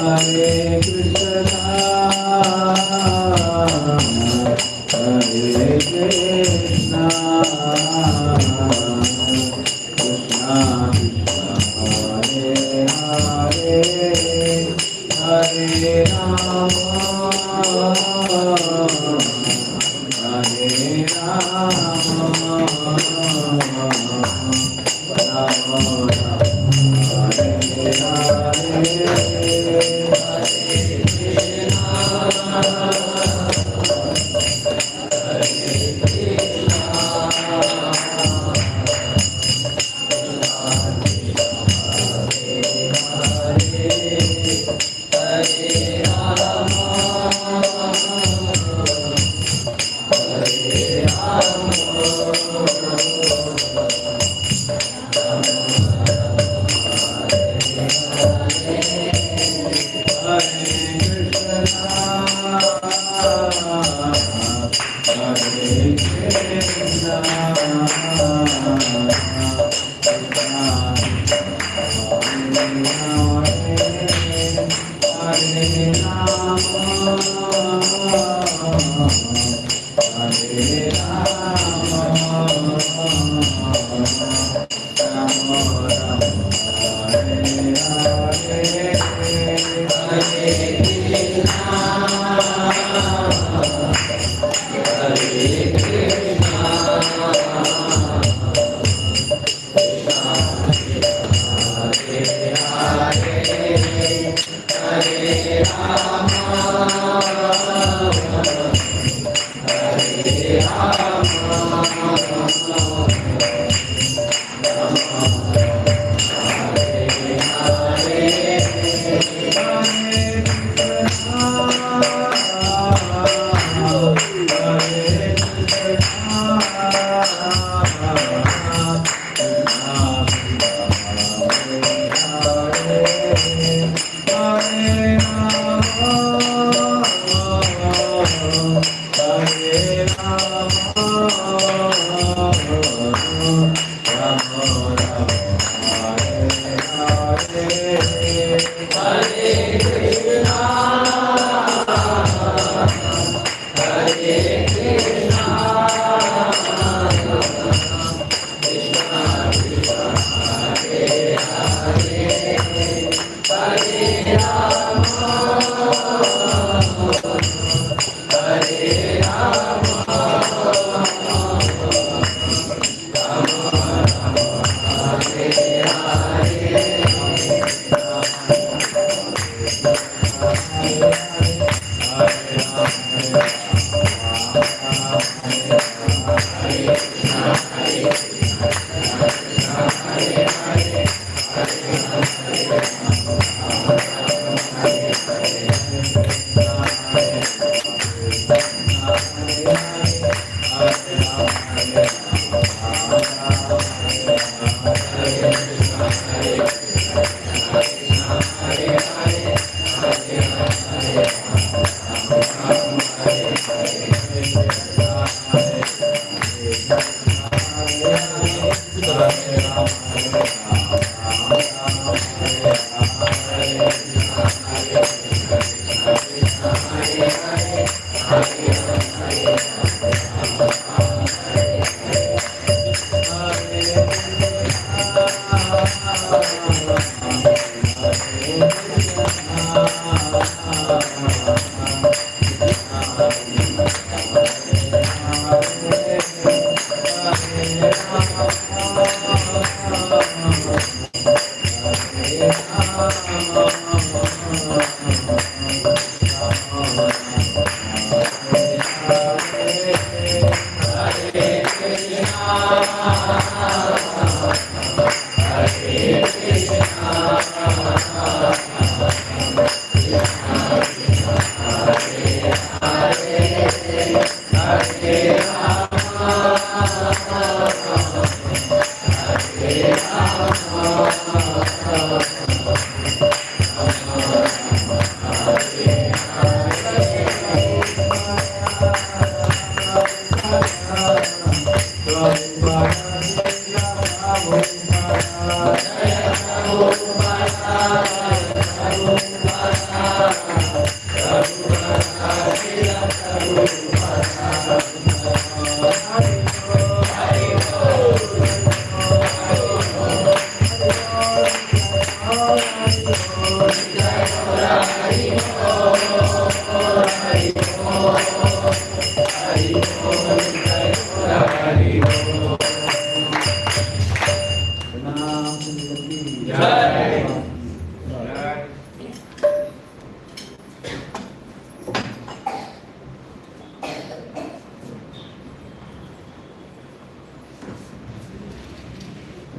Hare Krishna,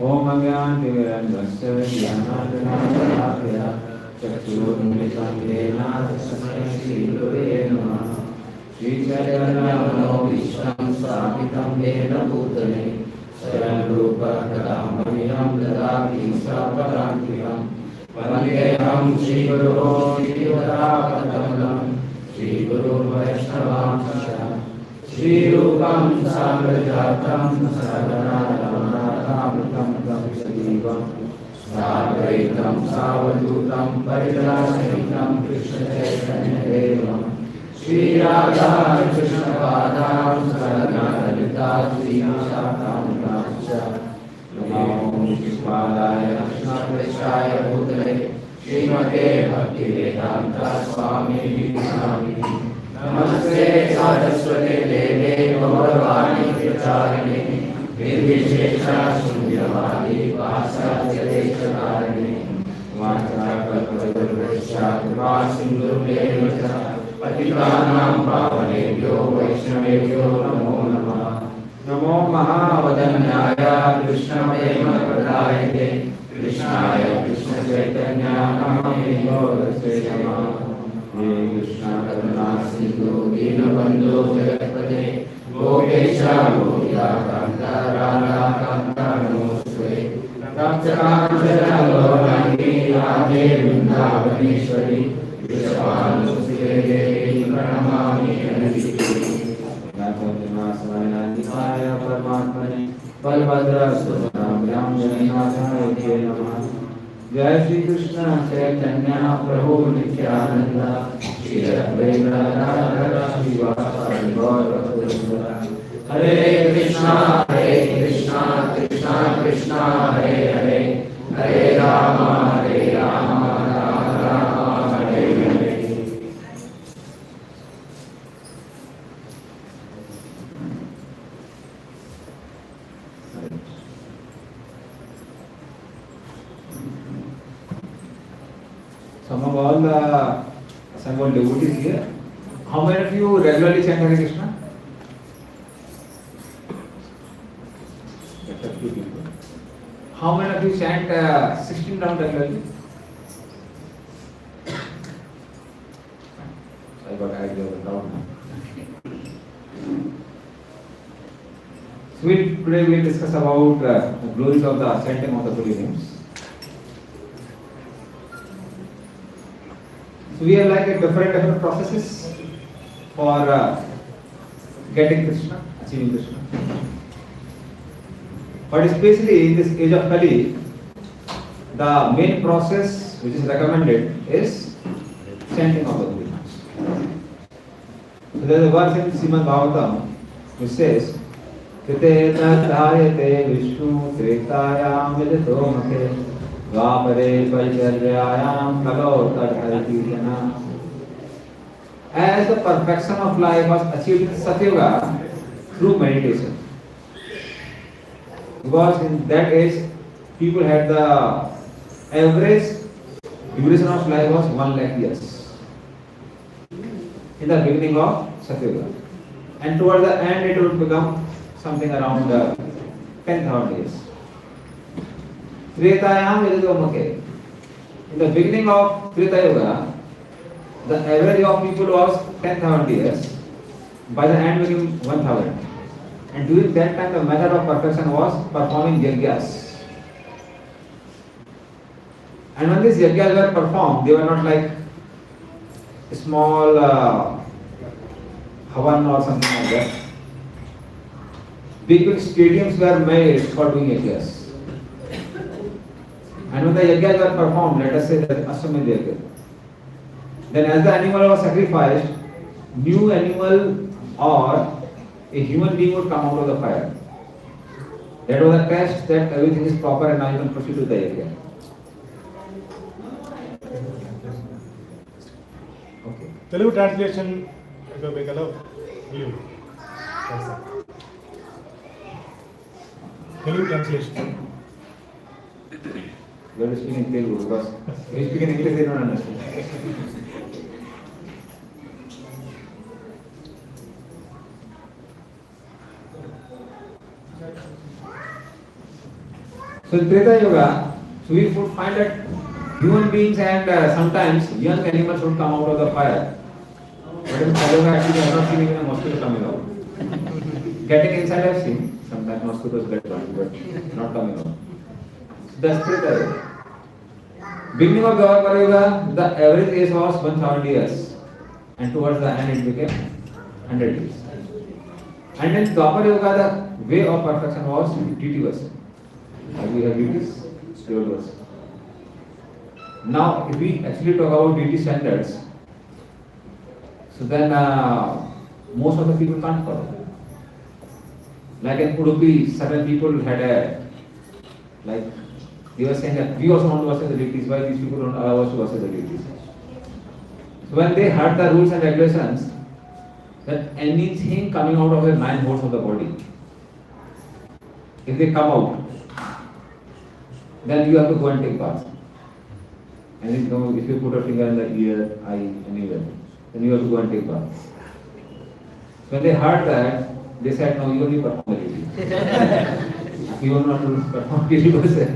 ओम अज्ञानतिमिरन्धस्य ज्ञानाञ्जनशलाकया चक्षुरुन्मिलितं येन तस्मै श्रीगुरवे नमः। श्रीचैतन्यमनोभीष्टं स्थापितं येन भूतले स्वयं रूप कदामह्यं ददाति स्वपदान्तिकं। वन्देऽहं श्रीगुरो श्रीवराहकमलं श्रीगुरुवैष्णवांश्च श्रीरूपं साग्रजातं सहगणामृतं सजीवं साद्वैतं सावधूतं परिजनसहितं कृष्णचैतन्यदेवं श्रीराधा कृष्णपादां सहगणललिता श्रीशाखान्वितांश्च नमो विष्णुपादाय कृष्णप्रेष्ठाय भूतले श्रीमते भक्तिवेदान्त स्वामिने नमामि। नमस्ते सारस्वते देवे गौरवाणी प्रचारिणे निर्विशेषा शून्यवादी पाश्चात्यदेशकारिणे वाञ्छाकल्पतरुभ्यश्च कृपा सिन्धुभ्येव च पतितानां पावनेभ्यो वैष्णवेभ्यो नमो नमः। नमो महावदन्याय कृष्णप्रेमप्रदायते कृष्णाय कृष्णचैतन्याय नमः गौरसे नमः। हे कृष्ण करुणा सिंधु दीनबंधु जगत्पते गोपेश गोपिकान्त राधाकान्त नमोस्तुते। रक्तकाञ्चनगौराङ्गी राधे वृन्दावनेश्वरी वृषभानुसुते देवी प्रणमामि हरिप्रिये। नाथाय परमात्मने बलभद्रसुभद्राभ्यां जगन्नाथाय नमः। जय श्री कृष्ण चैतन्य प्रभु नित्यानंद श्री अद्वैत गदाधर श्रीवासादि गौर भक्तवृंद। हरे Krishna Krishna Krishna Hare Hare Hare Ram Ram Ram Hare Hare. Some of all the assembled devotees here, how many of you regularly chant Hare Krishna? Except few people. How many of you chant 16 rounds regularly? I got an idea of the crowd now. So today we will discuss about the glories of the chanting of the holy names. So we have like different processes for getting Krishna, achieving Krishna. But especially in this age of Kali, the main process which is recommended is chanting of the holy names. So there is a verse in Srimad Bhagavatam which says, "Krite tadhyayate Vishnu tretayam vidito mate Dvapare Paricharyayam Kalo Tadharikirtana." As the perfection of life was achieved in Satyuga through meditation. Because in that age, people had the average duration of life was 1 lakh years. In the beginning of Satyuga. And towards the end, it would become something around 10,000 years. Tretayam Vididamake. In the beginning of Treta Yuga, the average of people was 10,000 years. By the end became 1,000. And during that time, the method of perfection was performing yagyas. And when these yagyas were performed, they were not like small havan or something like that. Big stadiums were made for doing yagyas. And when the yagyas were performed, let us say that Ashwamedh yagya, then as the animal was sacrificed, new animal or a human being would come out of the fire. That was a test that everything is proper and now you can proceed with the yagya. Telugu translation ಬೇಕಲ್ಲ ನೀವು Telugu translation You are speaking in Telugu because you speak in English, they don't understand. So in Treta Yoga, so we would find that human beings and sometimes young animals would come out of the fire. But in Treta Yoga, actually, I have not seen even a mosquito coming out. Getting inside, I have seen. Sometimes mosquitoes get burned, but not coming out. So that's Treta Yoga. Beginning of Dwapara Yoga, the average age was 1,000 years, and towards the end it became 100 years. And in Dwapara Yoga, the way of perfection was deity worship. As we have deities, pure worship. Now, if we actually talk about deity standards, so then most of the people can't follow. Like in Udupi, certain people had a like. They were saying that we also want to worship the deities. Why these people don't allow us to worship the deities? So when they heard the rules and regulations, that anything coming out of the 9 holes of the body, if they come out, then you have to go and take bath. And if you put a finger in the ear, eye, anywhere, then you have to go and take bath. So when they heard that, they said, no, you only perform the deity. You will not perform deity worship.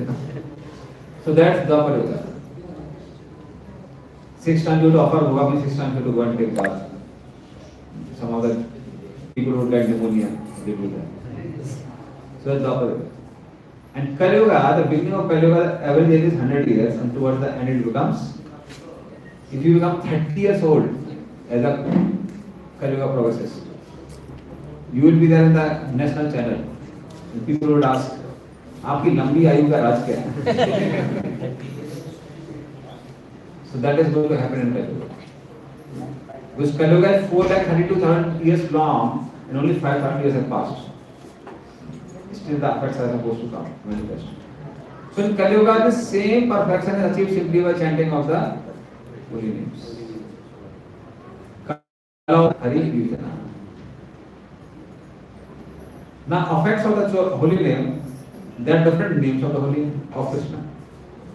So that's Dwapara Yoga. 6 times you have to offer bhoga, 6 times you have to go and take bath. Some of the people who get pneumonia, they do that. So that's Dwapara Yoga. And Kali Yoga, the beginning of Kali Yoga, the average age is 100 years, and towards the end it becomes, if you become 30 years old, as the Kali Yoga progresses, you will be there in the national channel. And people would ask, आपकी लंबी आयु का राज क्या है? So that is going to happen in Kali Yuga. Because Kali Yuga is 4,32,000 years long and only 5,000 years have passed. Still the effects are supposed to come, manifest. So in Kali Yuga, the same perfection is achieved simply by chanting of the holy names. Kala Hari Kirtana. Now effects of the holy name, there are different names of the holy name of Krishna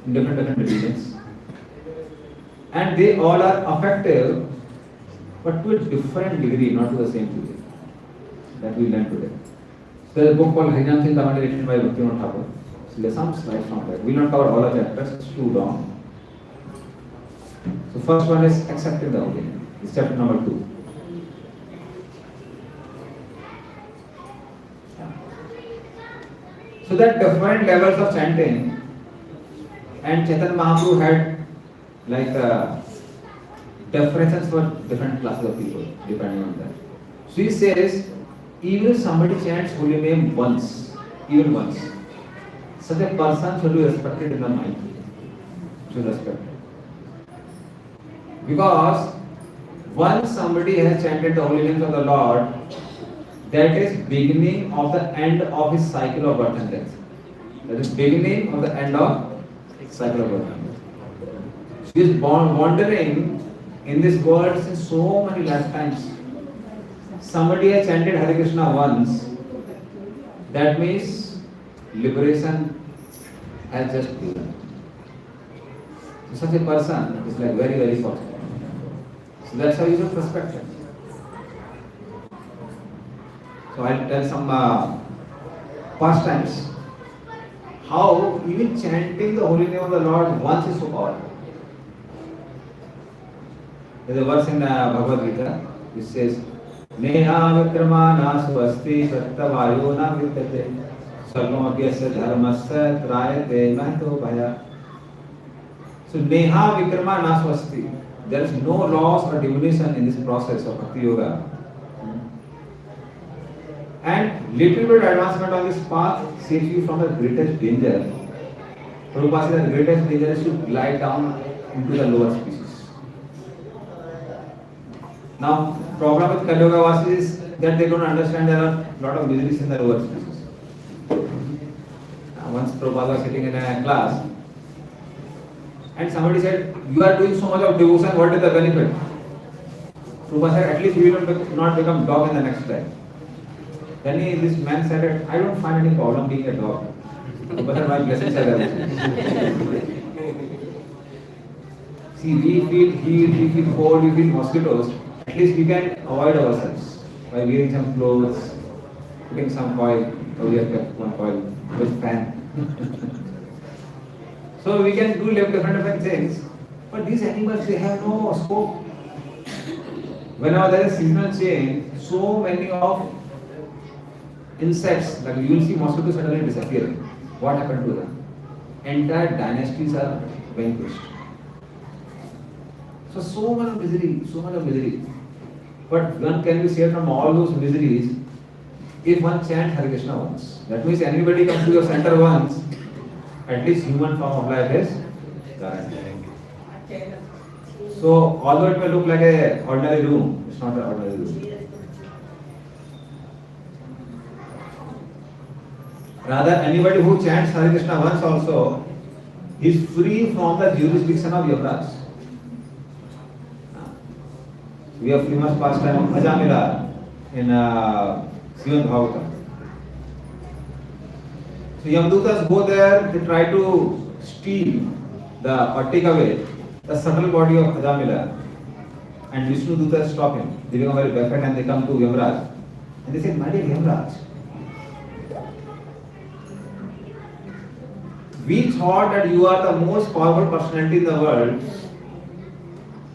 in different religions, and they all are effective, but to a different degree, not to the same degree that we learn today. So there is a book called Harinam Chintamani written by Bhaktivinoda Thakur. So there are some slides from that. We will not cover all of the chapters; it's too long. So first one is accepting the holy name. It's chapter number 2. So that different levels of chanting, and Chaitanya Mahaprabhu had like differences for different classes of people depending on that. So he says, even if somebody chants holy name once, even once, such a person should be respected in the mind. Should respect it. Because once somebody has chanted the holy names of the Lord, that is beginning of the end of his cycle of birth and death. That is beginning of the end of cycle of birth and death. She is wandering in this world since so many lifetimes. Somebody has chanted Hare Krishna once, that means liberation has just begun. So such a person is like very, very fortunate. So that's how you should respect him. So I'll tell some pastimes. How even chanting the holy name of the Lord once is so powerful. There's a verse in Bhagavad Gita which says, Neha vikramana swasti sattavayona vidyate sarvamapyasya dharmasya trayate mahto bhaya. So Neha vikramana swasti. There is no loss or diminution in this process of Bhakti Yoga. And little bit advancement on this path saves you from the greatest danger. Prabhupada says the greatest danger is to glide down into the lower species. Now, problem with Kali Yuga Vasis is that they don't understand there are a lot of miseries in the lower species. Once Prabhupada was sitting in a class, and somebody said, "You are doing so much of devotion. What is the benefit?" Prabhupada said, at least we will not become dog in the next life. Then this man said, I don't find any problem being a dog. Prabhupada said, my blessings are there. See, we feel heat, we feel cold, we feel mosquitoes. At least we can avoid ourselves by wearing some clothes, putting some coil. Oh, we have kept one coil with fan. So we can do different things. But these animals, they have no scope. Whenever there is seasonal change, so many of insects, like you will see mosquitoes suddenly disappearing. What happened to them? Entire dynasties are vanquished. So much misery. But one can be saved from all those miseries if one chants Hare Krishna once. That means anybody comes to your center once, at least human form of life is guaranteed. So although it may look like an ordinary room, it's not an ordinary room. Rather, anybody who chants Hare Krishna once also is free from the jurisdiction of Yavraj. We have famous pastime of Ajamila in Srimad Bhagavatam. So Yamadutas go there, they try to steal or take away the subtle body of Ajamila, and Vishnu Dutas stop him. They become very perfect and they come to Yamaraj and they say, my dear Yamaraj, we thought that you are the most powerful personality in the world,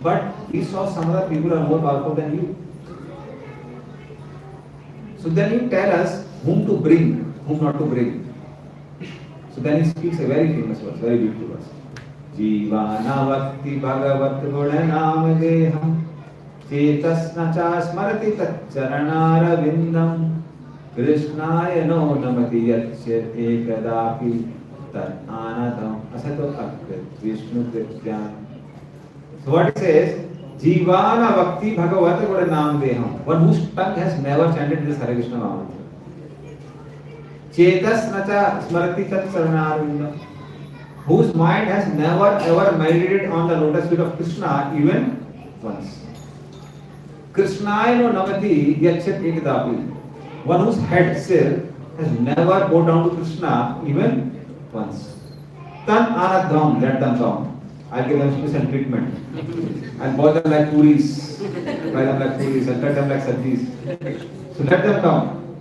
but we saw some other people are more powerful than you. So then you tell us whom to bring, whom not to bring. So then he speaks a very famous verse, very beautiful verse. Jivana vakti bhagavat guna nam deham chetasna cha smarati taccharanara vindam krishnaya no namati yachyat ekadapi tat anadam asato akrit vishnu krityam. So what it says, Jivana Bhakti Bhagavata Guna Nam Deham. One whose tongue has never chanted this Hare Krishna Mahamantra. Chetas Nacha Smarati Tat Saranarvinda. Whose mind has never ever meditated on the lotus feet of Krishna even once. Krishnaya no Namati Yachyat Ekadapi. One whose head sir has never bowed down to Krishna even once. Tan Anadham, let them come. I'll give them special treatment. I'll boil them like puris, fry them like puris, I'll cut them like sabjis. So let them come.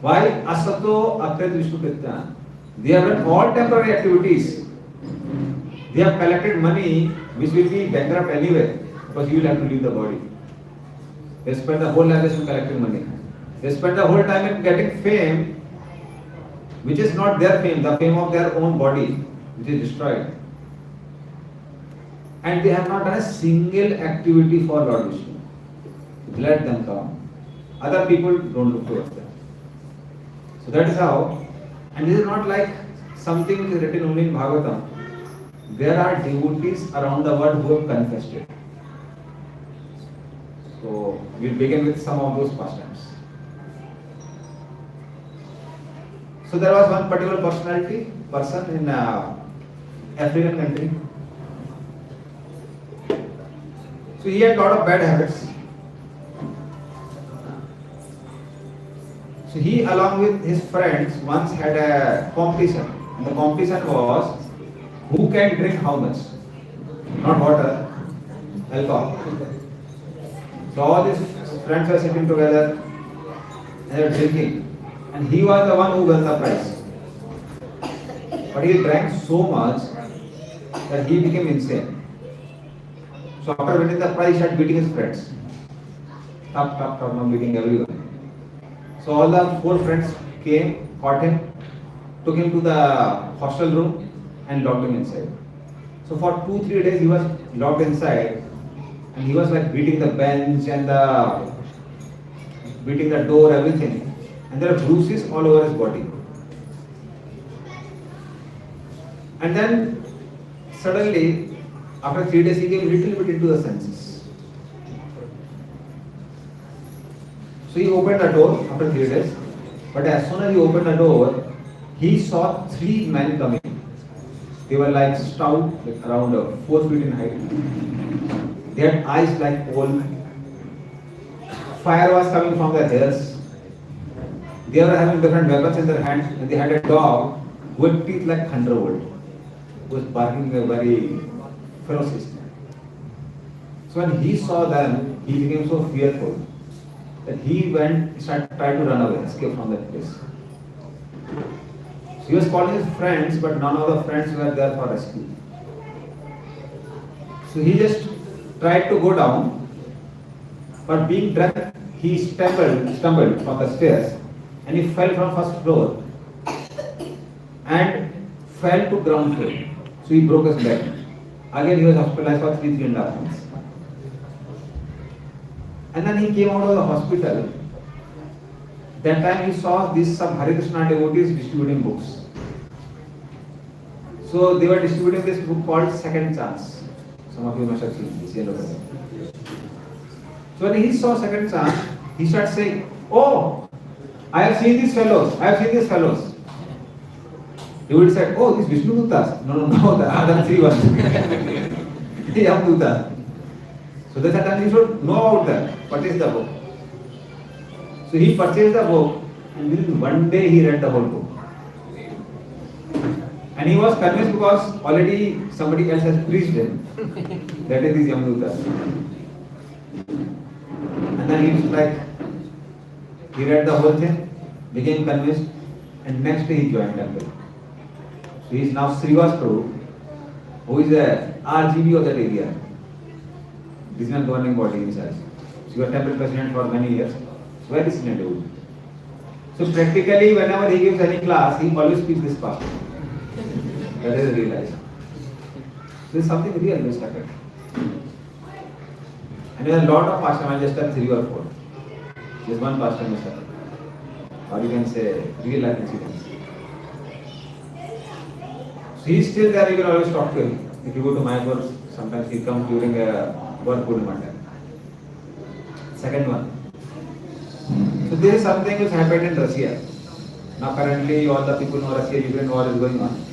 Why? Asato Akrit Vishnu Kritya. They have done all temporary activities. They have collected money which will be bankrupt anyway because you will have to leave the body. They spend the whole life in collecting money. They spend the whole time in getting fame which is not their fame, the fame of their own body which is destroyed. And they have not done a single activity for Lord Vishnu. Let them come. Other people don't look towards them. So that is how, and this is not like something which is written only in Bhagavatam. There are devotees around the world who have confessed it. So we'll begin with some of those pastimes. So there was one particular person in African country. So he had a lot of bad habits. So he along with his friends once had a competition. And the competition was who can drink how much? Not water, alcohol. So all these friends were sitting together and they were drinking. And he was the one who won the prize. But he drank so much that he became insane. So after winning the prize, he started beating his friends. Top, now beating everyone. So all the 4 friends came, caught him, took him to the hostel room and locked him inside. So for 2-3 days he was locked inside and he was like beating the bench and beating the door, everything. And there are bruises all over his body. And then suddenly, after 3 days, he came a little bit into the senses. So he opened the door after 3 days. But as soon as he opened the door, he saw 3 men coming. They were like stout, like around 4 feet in height. They had eyes like coal, Fire was coming from their hairs. They were having different weapons in their hands, and they had a dog with teeth like thunderbolt, who was barking a very ferocious. So when he saw them, he became so fearful that he tried to run away, escape from that place. So he was calling his friends, but none of the friends were there for rescue. So he just tried to go down, but being drunk, he stumbled from the stairs, and he fell from first floor and fell to ground floor. So he broke his leg. Again he was hospitalized for 3.5 months. And then he came out of the hospital. That time he saw some Hare Krishna devotees distributing books. So they were distributing this book called Second Chance. Some of you must have seen this yellow color. So when he saw Second Chance, he started saying, "Oh, I have seen these fellows. I have seen these fellows." He would say, "Oh, these Vishnu Dutas." No, the other three ones. The Yam Dutas. So they said, "You should know about them. Purchase the book." So he purchased the book, and within one day he read the whole book. And he was convinced because already somebody else has preached him. That is these Yam Dutas. And then he was like, he read the whole thing, became convinced, and next day he joined temple. So he is now Srivas Prabhu, who is a RGB of that area. This is not governing body in charge. So he was temple president for many years. So very senior devotee. So practically whenever he gives any class, he always speaks this part. That is realized. This is something real we started. And there are a lot of pastimes, I just tell 3 or 4. Just one pastime is started. Or you can say real life incidents. So he is still there, you can always talk to him. If you go to Mayapur, sometimes he comes during a work Purnima time. Second one. So there is something which happened in Russia. Now currently all the people know Russia-Ukraine war is going on.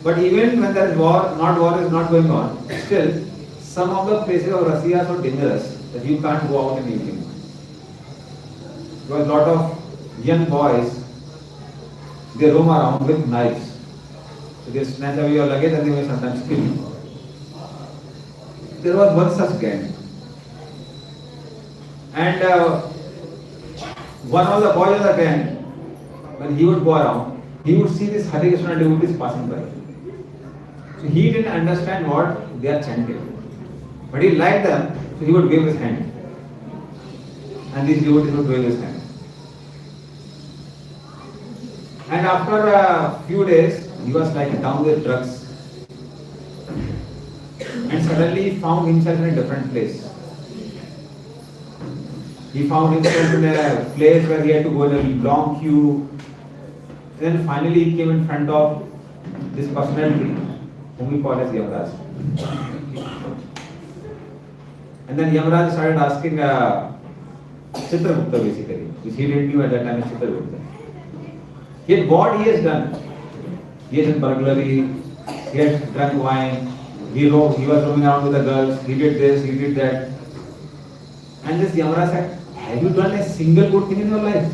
But even when there is war is not going on, still some of the places of Russia are so dangerous that you can't go out in the evening. Because a lot of young boys, they roam around with knives. So they snatch away your luggage and they may sometimes kill you. There was one such gang. And one of the boys of the gang, when he would go around, he would see this Hare Krishna devotees passing by. So he didn't understand what they are chanting. But he liked them, so he would wave his hand. And these devotees would wave his hand. And after a few days, he was like down with drugs. And suddenly he found himself in a different place. He found himself in a place where he had to go in a long queue. Then finally he came in front of this personality, whom we call as Yamaraj. And then Yamaraj started asking Chitragupta basically, which he didn't know at that time as Chitragupta. Yet what he has done, he has done burglary, he has drunk wine, he was roaming around with the girls, he did this, he did that. And this Yamaraj said, "Have you done a single good thing in your life?"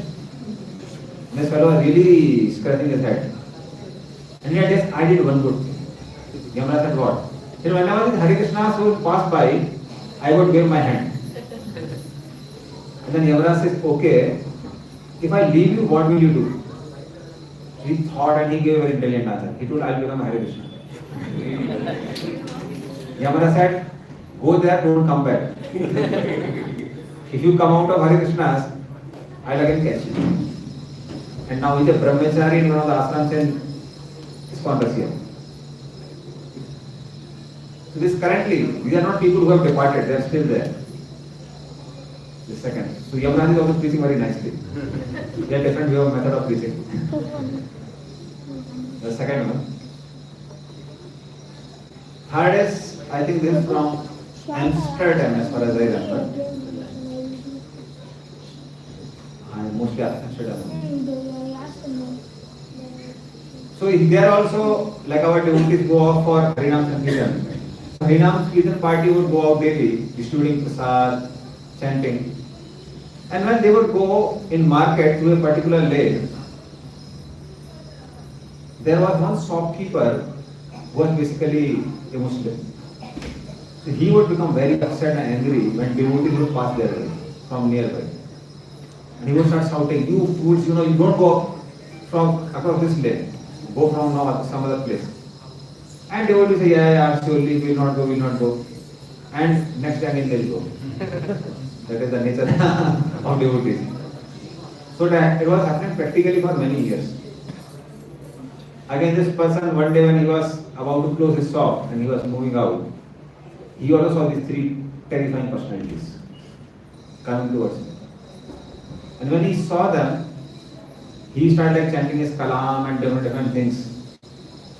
And this fellow was really scratching his head. And he had yes, I did one good thing. Yamaraj said, "What?" He said, "Whenever the Hare Krishnas would pass by, I would wave my hand." And then Yamaraj says, "Okay, if I leave you, what will you do?" He thought and he gave a very intelligent answer. He told, "I'll become a Hare Krishna." Yamaraj said, "Go there, don't come back. If you come out of Hare Krishnas, I'll again catch you." And now he's a brahmachari in one of the ashrams in ISKCON Russia. So this currently, these are not people who have departed, they are still there. The second. So Yamaraj is also preaching very nicely. They have different way of method of preaching. The second one. Third is, I think this is from Amsterdam as far as I remember. Mostly Amsterdam. So there also, like our devotees go off for Harinam Sankirtan. Harinam Sankirtan party would go out daily, distributing prasad, chanting. And when they would go in market through a particular lane, there was one shopkeeper who was basically a Muslim. So he would become very upset and angry when devotees would pass their way from nearby. And he would start shouting, "You fools, you don't go from across this lane. Go from now to some other place." And they would say, "Yeah, surely we will not go, we will not go." And next time they will go. That is the nature of devotees. So that it was happening practically for many years. Again, this person one day when he was about to close his shop and he was moving out, he also saw these three terrifying personalities coming towards him. And when he saw them, he started chanting his kalam and different things.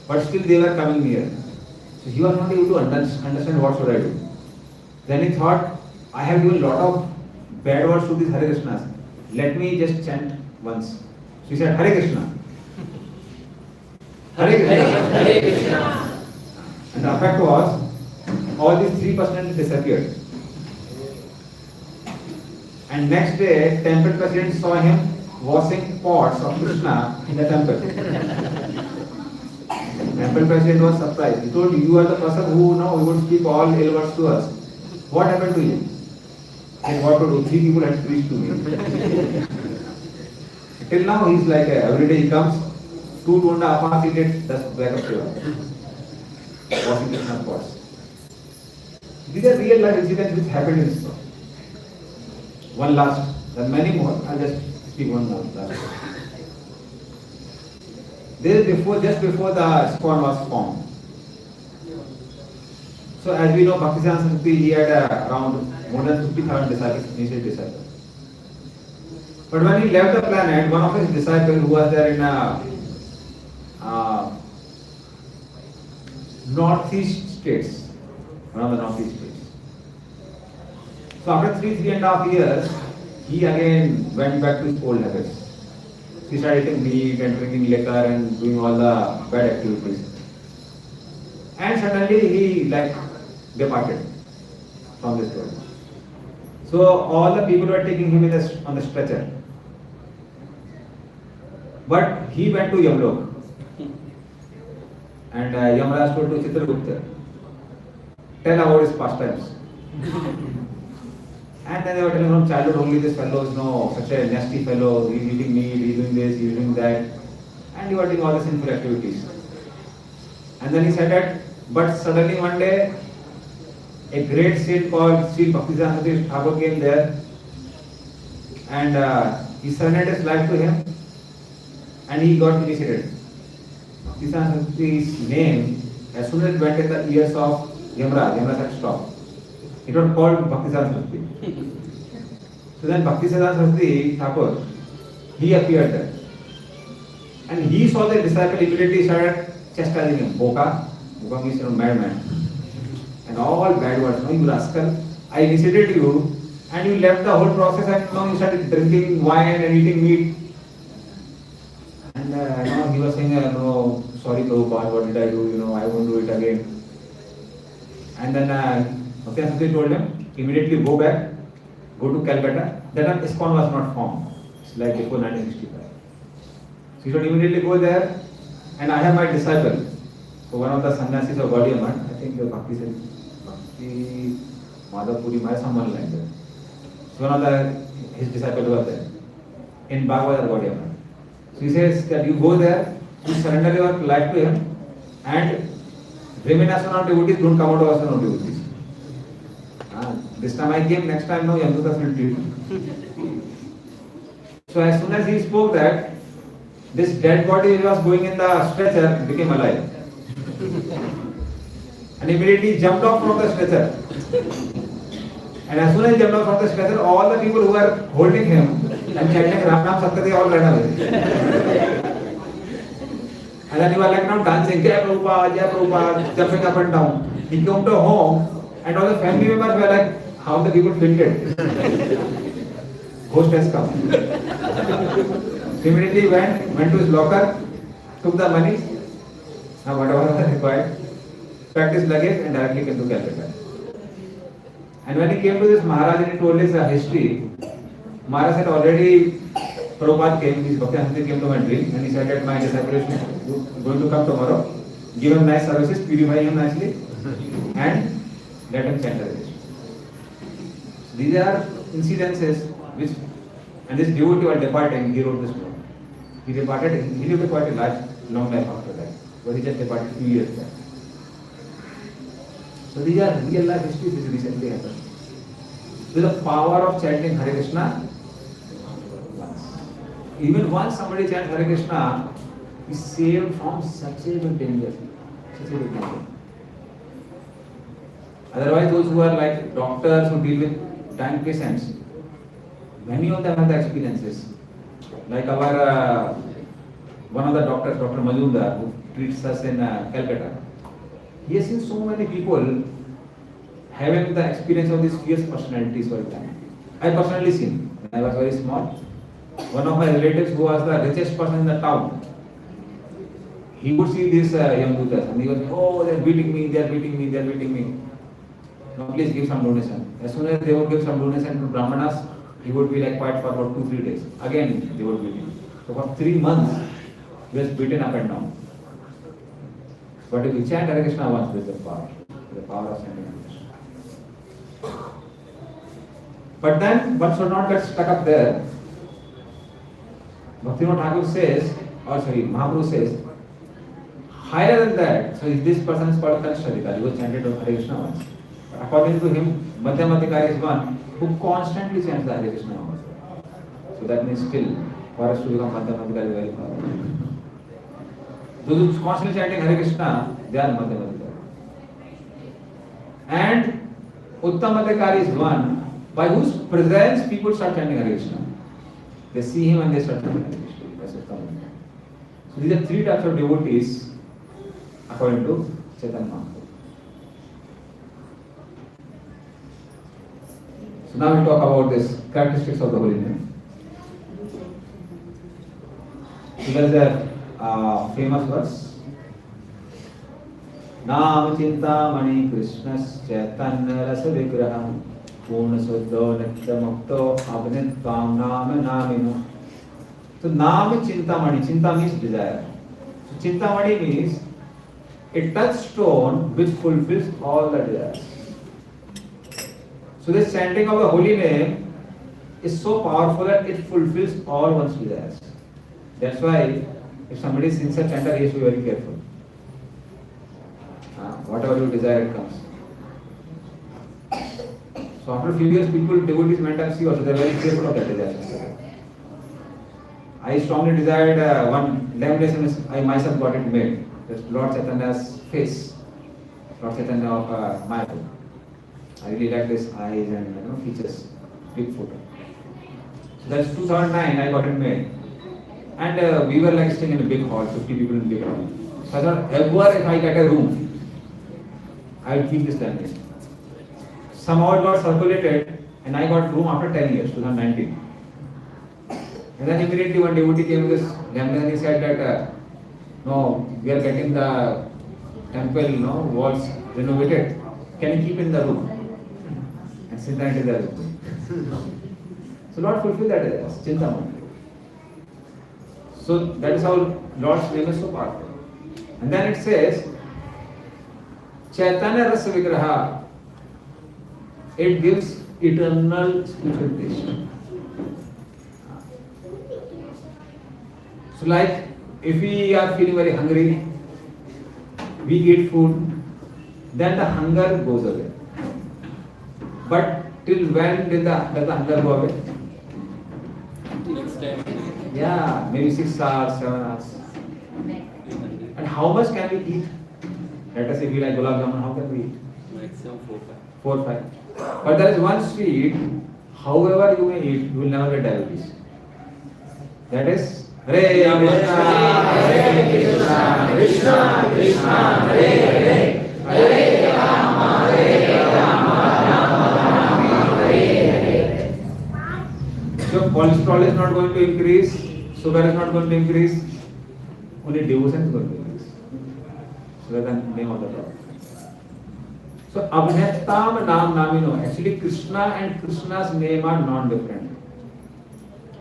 But still they were coming near. So he was not able to understand what should I do. Then he thought, I have given a lot of bad words to these Hare Krishnas. Let me just chant once. So he said, Hare Krishna. Hare Krishna. Hare Krishna. And the effect was, all these three personalities disappeared. And next day, temple president saw him washing pots of Krishna in the temple. Temple president was surprised. He told, you are the person who would speak all ill words to us. What happened to you? And what to do? Three people had preached to me. Till now, he's like, every day he comes, 2.5 hours he did the back of Shiva. Washing Krishna's pots. These are real life incidents which happened in this. One last, there are many more. I'll just speak one more last. Just before the ISKCON was formed. So as we know, Bhaktisiddhanta Saraswati, he had around more than 50,000 disciples, initial disciples. But when he left the planet, one of his disciples who was there in northeast states, one of the northeast states. So after 3.5 years, he again went back to his old habits. He started eating meat and drinking liquor and doing all the bad activities. And suddenly he departed from this world. So all the people were taking him on the stretcher. But he went to Yamlok. And Yamraj told to Chitragupta, tell about his pastimes. And then they were telling from childhood only this fellow is such a nasty fellow, he's eating meat, he's doing this, he's doing that. And he was doing all the sinful activities. And then he said that, but suddenly one day, a great saint called Sri Bhaktisiddhanta Thakur came there and he surrendered his life to him and he got initiated. Bhaktisiddhanta's name, as soon as it went in the ears of Yamraj said stop. It was called Bhaktisiddhanta Saraswati. So then Bhaktisiddhanta Saraswati Thakur, he appeared there. And he saw the disciple immediately started chastising him. Boka means madman. And all bad words. You rascal, I initiated you and you left the whole process and now you started drinking wine and eating meat. And he was saying, no, sorry Prabhupada, what did I do? I won't do it again. And then Bhaktisiddhanta told him, immediately go back, go to Calcutta. That time ISKCON was not formed. It's like before 1965. So he should immediately go there and I have my disciple. So one of the sannyasis of Gaudiya Math, I think Bhakti Madhavpuri, someone like that. So one of his disciples was there in Bhagavad Gaudiya Math. So he says that you go there, you surrender your life to him and remain as one of devotees, don't come out as one of devotees. This time I came, next time no, Yamdutas will treat you. So as soon as he spoke that, this dead body which was going in the stretcher became alive. And immediately jumped off from the stretcher. And as soon as he jumped off from the stretcher, all the people who were holding him and chanting Ram Ram Satyate all ran away. And then he was now dancing, Jai Prabhupada, jumping up and down. He came to home and all the family members were like, how the people fainted. Ghost has come. He immediately went to his locker, took the money, whatever was required, packed his luggage and directly came to Calcutta. And when he came to this Maharaj and he told his history, Maharaj had already, Prabhupada came, his Bhakti came to my dream and he said that my disciple is going to come tomorrow, give him nice services, purify him nicely and let him chant Hare Krishna. These are incidences which, and this devotee while departing, he wrote this book. He departed, he lived quite a long life after that, but he just departed a few years back. So these are real life histories which recently happened. So the power of chanting Hare Krishna, even once somebody chants Hare Krishna, is saved from such a big danger. Such a big danger. Otherwise, those who are like doctors who deal with dying patients, many of them have the experiences. Like our one of the doctors, Dr. Majumdar, who treats us in Calcutta. He has seen so many people having the experience of these fierce personalities for a time. I personally seen when I was very small. One of my relatives who was the richest person in the town, he would see these young Buddhas and he was, oh, they're beating me, they're beating me, they're beating me. No, please give some donation. As soon as they would give some donation to Brahmanas, he would be like quiet for about 2-3 days. Again, they would beat him. So for 3 months, he was beaten up and down. But if you chant Hare Krishna once, with the power of chanting Hare Krishna. But then one should not get stuck up there. Bhaktivinoda Thakur says, Mahaprabhu says, higher than that, so this person is called Kanishadikari, who chanted Hare Krishna once. But according to him, Madhyamadikari is one who constantly chants the Hare Krishna mantra. So that means still, for us to become Madhyamadikari very far. Those who constantly chanting Hare Krishna, they are Madhyamadikari. And Uttamadikari is one by whose presence people start chanting Hare Krishna. They see him and they start chanting Hare Krishna. That's Uttamadikari. So these are 3 types of devotees according to Chaitanya Mahaprabhu. So now we talk about this characteristics of the holy name. So there is a famous verse. Nam Chintamani Krishnas Chaitanya Rasa Vigraham Purna Suddho Nitya Mukto Abhinitvam Nama Namino. So Nam Chintamani, Chinta means desire. So Chintamani means a touchstone which fulfills all the desires. So this chanting of the holy name is so powerful that it fulfills all one's desires. That's why if somebody is sincere chanter, he has to be very careful. Whatever you desire, it comes. So after a few years, people, devotees went and see also, they are very careful of that desire. I strongly desired one lamination, I myself got it made. That's Lord Chaitanya's face. Lord Chaitanya of Mayapur. I really like his eyes and features, big photo. So that's 2009, I got it made. And we were like staying in a big hall, 50 people in a big hall. So I thought, ever if I get a room, I will keep this lamination. Somehow it got circulated and I got room after 10 years, 2019. And then immediately one devotee came with this lamination and he said that, no, we are getting the temple, walls renovated. Can you keep in the room? And Chintamani is there. So Lord fulfill that as Chintamani. So that is how Lord's name is so powerful. And then it says, Chaitanya Rasa Vigraha, it gives eternal spiritual taste. So like, if we are feeling very hungry, we eat food, then the hunger goes away. But till when does the hunger go away? Next time. Yeah, maybe 6 hours, 7 hours. And how much can we eat? Let us say we like gulab jamun, how can we eat? Maximum 4, 5. But there is one sweet, however you may eat, you will never get diabetes. That is Hare Krishna, Hare Krishna, Krishna Krishna, Hare Hare, Hare Rama, Rama Rama, Hare Hare. So cholesterol is not going to increase, sugar is not going to increase, only devotion is going to increase. So that's the name of the Lord. So Abhinettam Nam Namino, actually Krishna and Krishna's name are non-different.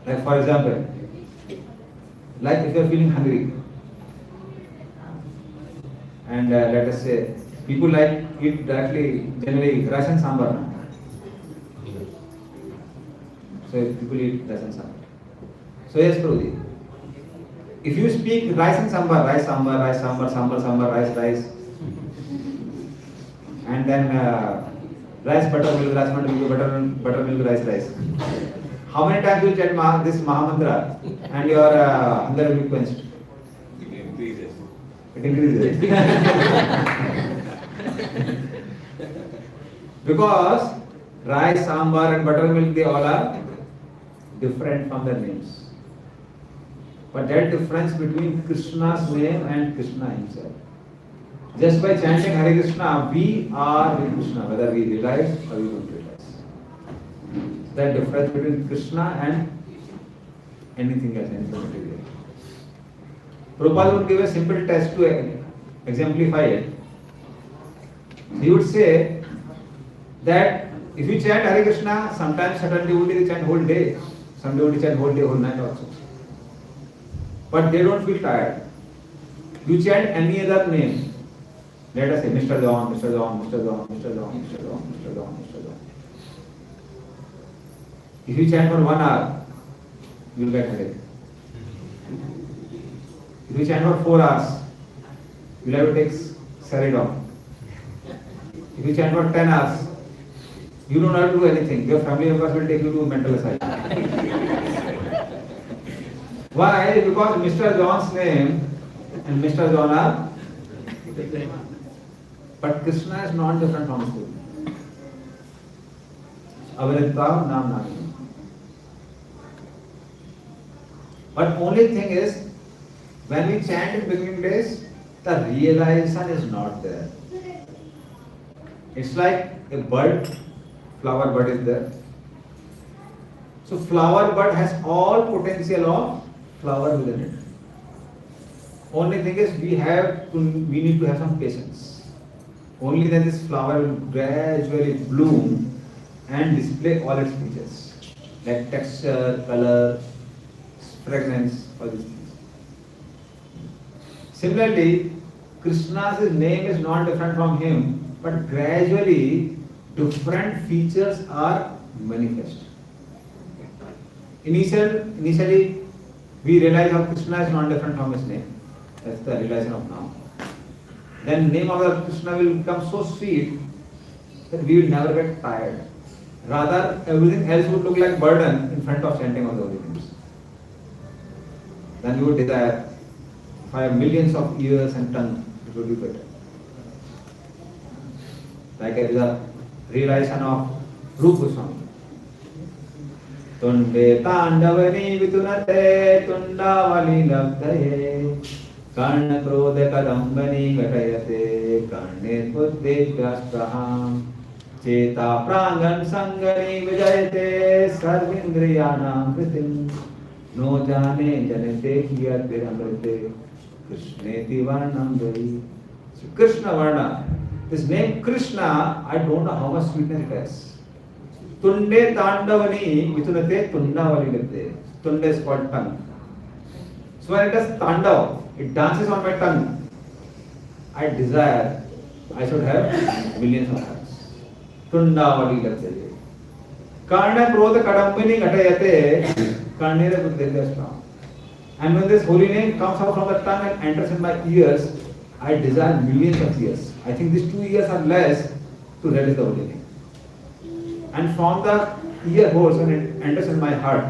Like for example, like if you are feeling hungry, and let us say people like eat directly generally rice and sambar. No? So people eat rice and sambar. So yes, Prabhuji. If you speak rice and sambar, rice sambar, rice sambar, sambar sambar, rice rice, and then rice butter milk, rice butter milk, rice rice. How many times you chant this Mahamantra and your hunger will be quenched? It increases. Because rice, sambar and buttermilk, they all are different from their names. But that difference between Krishna's name and Krishna himself. Just by chanting Hare Krishna, we are with Krishna, whether we realize or we don't realize. That difference between Krishna and anything else, anything material. Prabhupada would give a simple test to exemplify it. He would say that if you chant Hare Krishna, sometimes certain devotees chant whole day, some devotees chant whole day, whole night also. But they don't feel tired. You chant any other name, let us say Mr. John, Mr. John, Mr. John, Mr. John, Mr. John, Mr. John, Mr. John. If you chant for 1 hour, you will get headache. If you chant for 4 hours, you will have to take Ceridon. If you chant for 10 hours, you don't have to do anything. Your family members will take you to a mental asylum. Why? Because Mr. John's name and Mr. John are different. But Krishna is not different from school. Avaritva Nam Nami. But only thing is, when we chant in beginning days, the realization is not there. It's like a bud, flower bud is there. So flower bud has all potential of flower within it. Only thing is we need to have some patience. Only then this flower will gradually bloom and display all its features, like texture, color, fragrance, all these things. Similarly, Krishna's name is not different from him, but gradually different features are manifest. Initially, we realize how Krishna is not different from his name. That's the realization of now. Then name of the Krishna will become so sweet that we will never get tired. Rather, everything else would look like burden in front of chanting of the holy names. Then you would desire, if I have millions of ears and tongue, it would be better. Like the realization of Rupa Goswami. Tunde Tandavani Vitunate Tundavali Labdaye Karna Krodha Kadambani Gatayate Karne Buddhe Vyaspraham Cheta Prangan Sangani Vijayate Sarvindriyanam Pritim No Jane Janete Hiyat Viramrite Krishneti Varnam Dari. So Krishna Varna, this name Krishna, I don't know how much sweetness it has. Tunde Tandavani Vitunate Tundavali Labdaye. Tunde is called tongue. So when it does Tandav, it dances on my tongue. I desire I should have millions of hearts. Tundavali Labdaye. Karna Krodha Kadambani Gatayate Karnera Buddha. And when this holy name comes out from the tongue and enters in my ears, I desire millions of ears. I think these 2 years are less to realize the holy name. And from the ear holes when it enters in my heart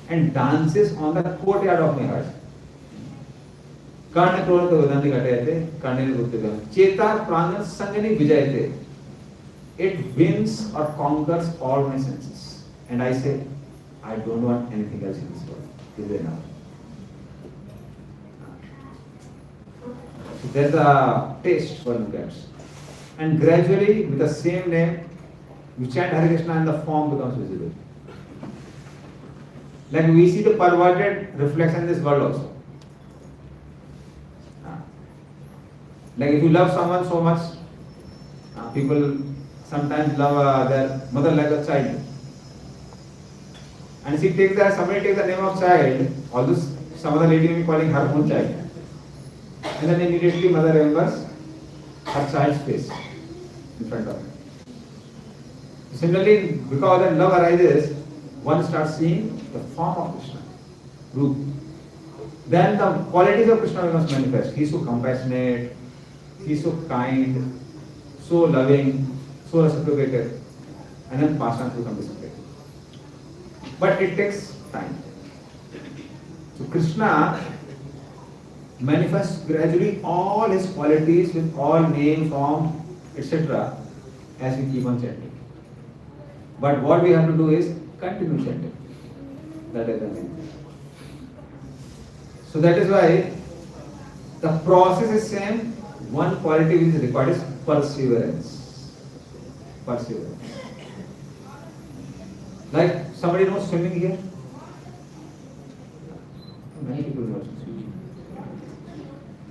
and dances on the courtyard of my heart. Karna Krodha Vedandi Gatayate Karnera Buddha. Cheta Prangan Sangani Vijayate. It wins or conquers all my senses. And I say, I don't want anything else in this world. Is there enough? So there's a taste one gets. And gradually, with the same name, you chant Hare Krishna and the form becomes visible. Like we see the perverted reflection in this world also. Like if you love someone so much, people sometimes love their mother like a child. And she takes that, somebody takes the name of child, although some other lady may be calling her own child. And then immediately mother remembers her child's face in front of her. Similarly, because that love arises, one starts seeing the form of Krishna, Roop. Then the qualities of Krishna must manifest. He is so compassionate, he is so kind, so loving, so reciprocative, and then pass on to become disciplined. But it takes time. So Krishna manifests gradually all his qualities with all name, form, etc. as we keep on chanting. But what we have to do is continue chanting. That is the main. So that is why the process is same. One quality which is required is perseverance. Perseverance. Like somebody knows swimming here? Many people know swimming.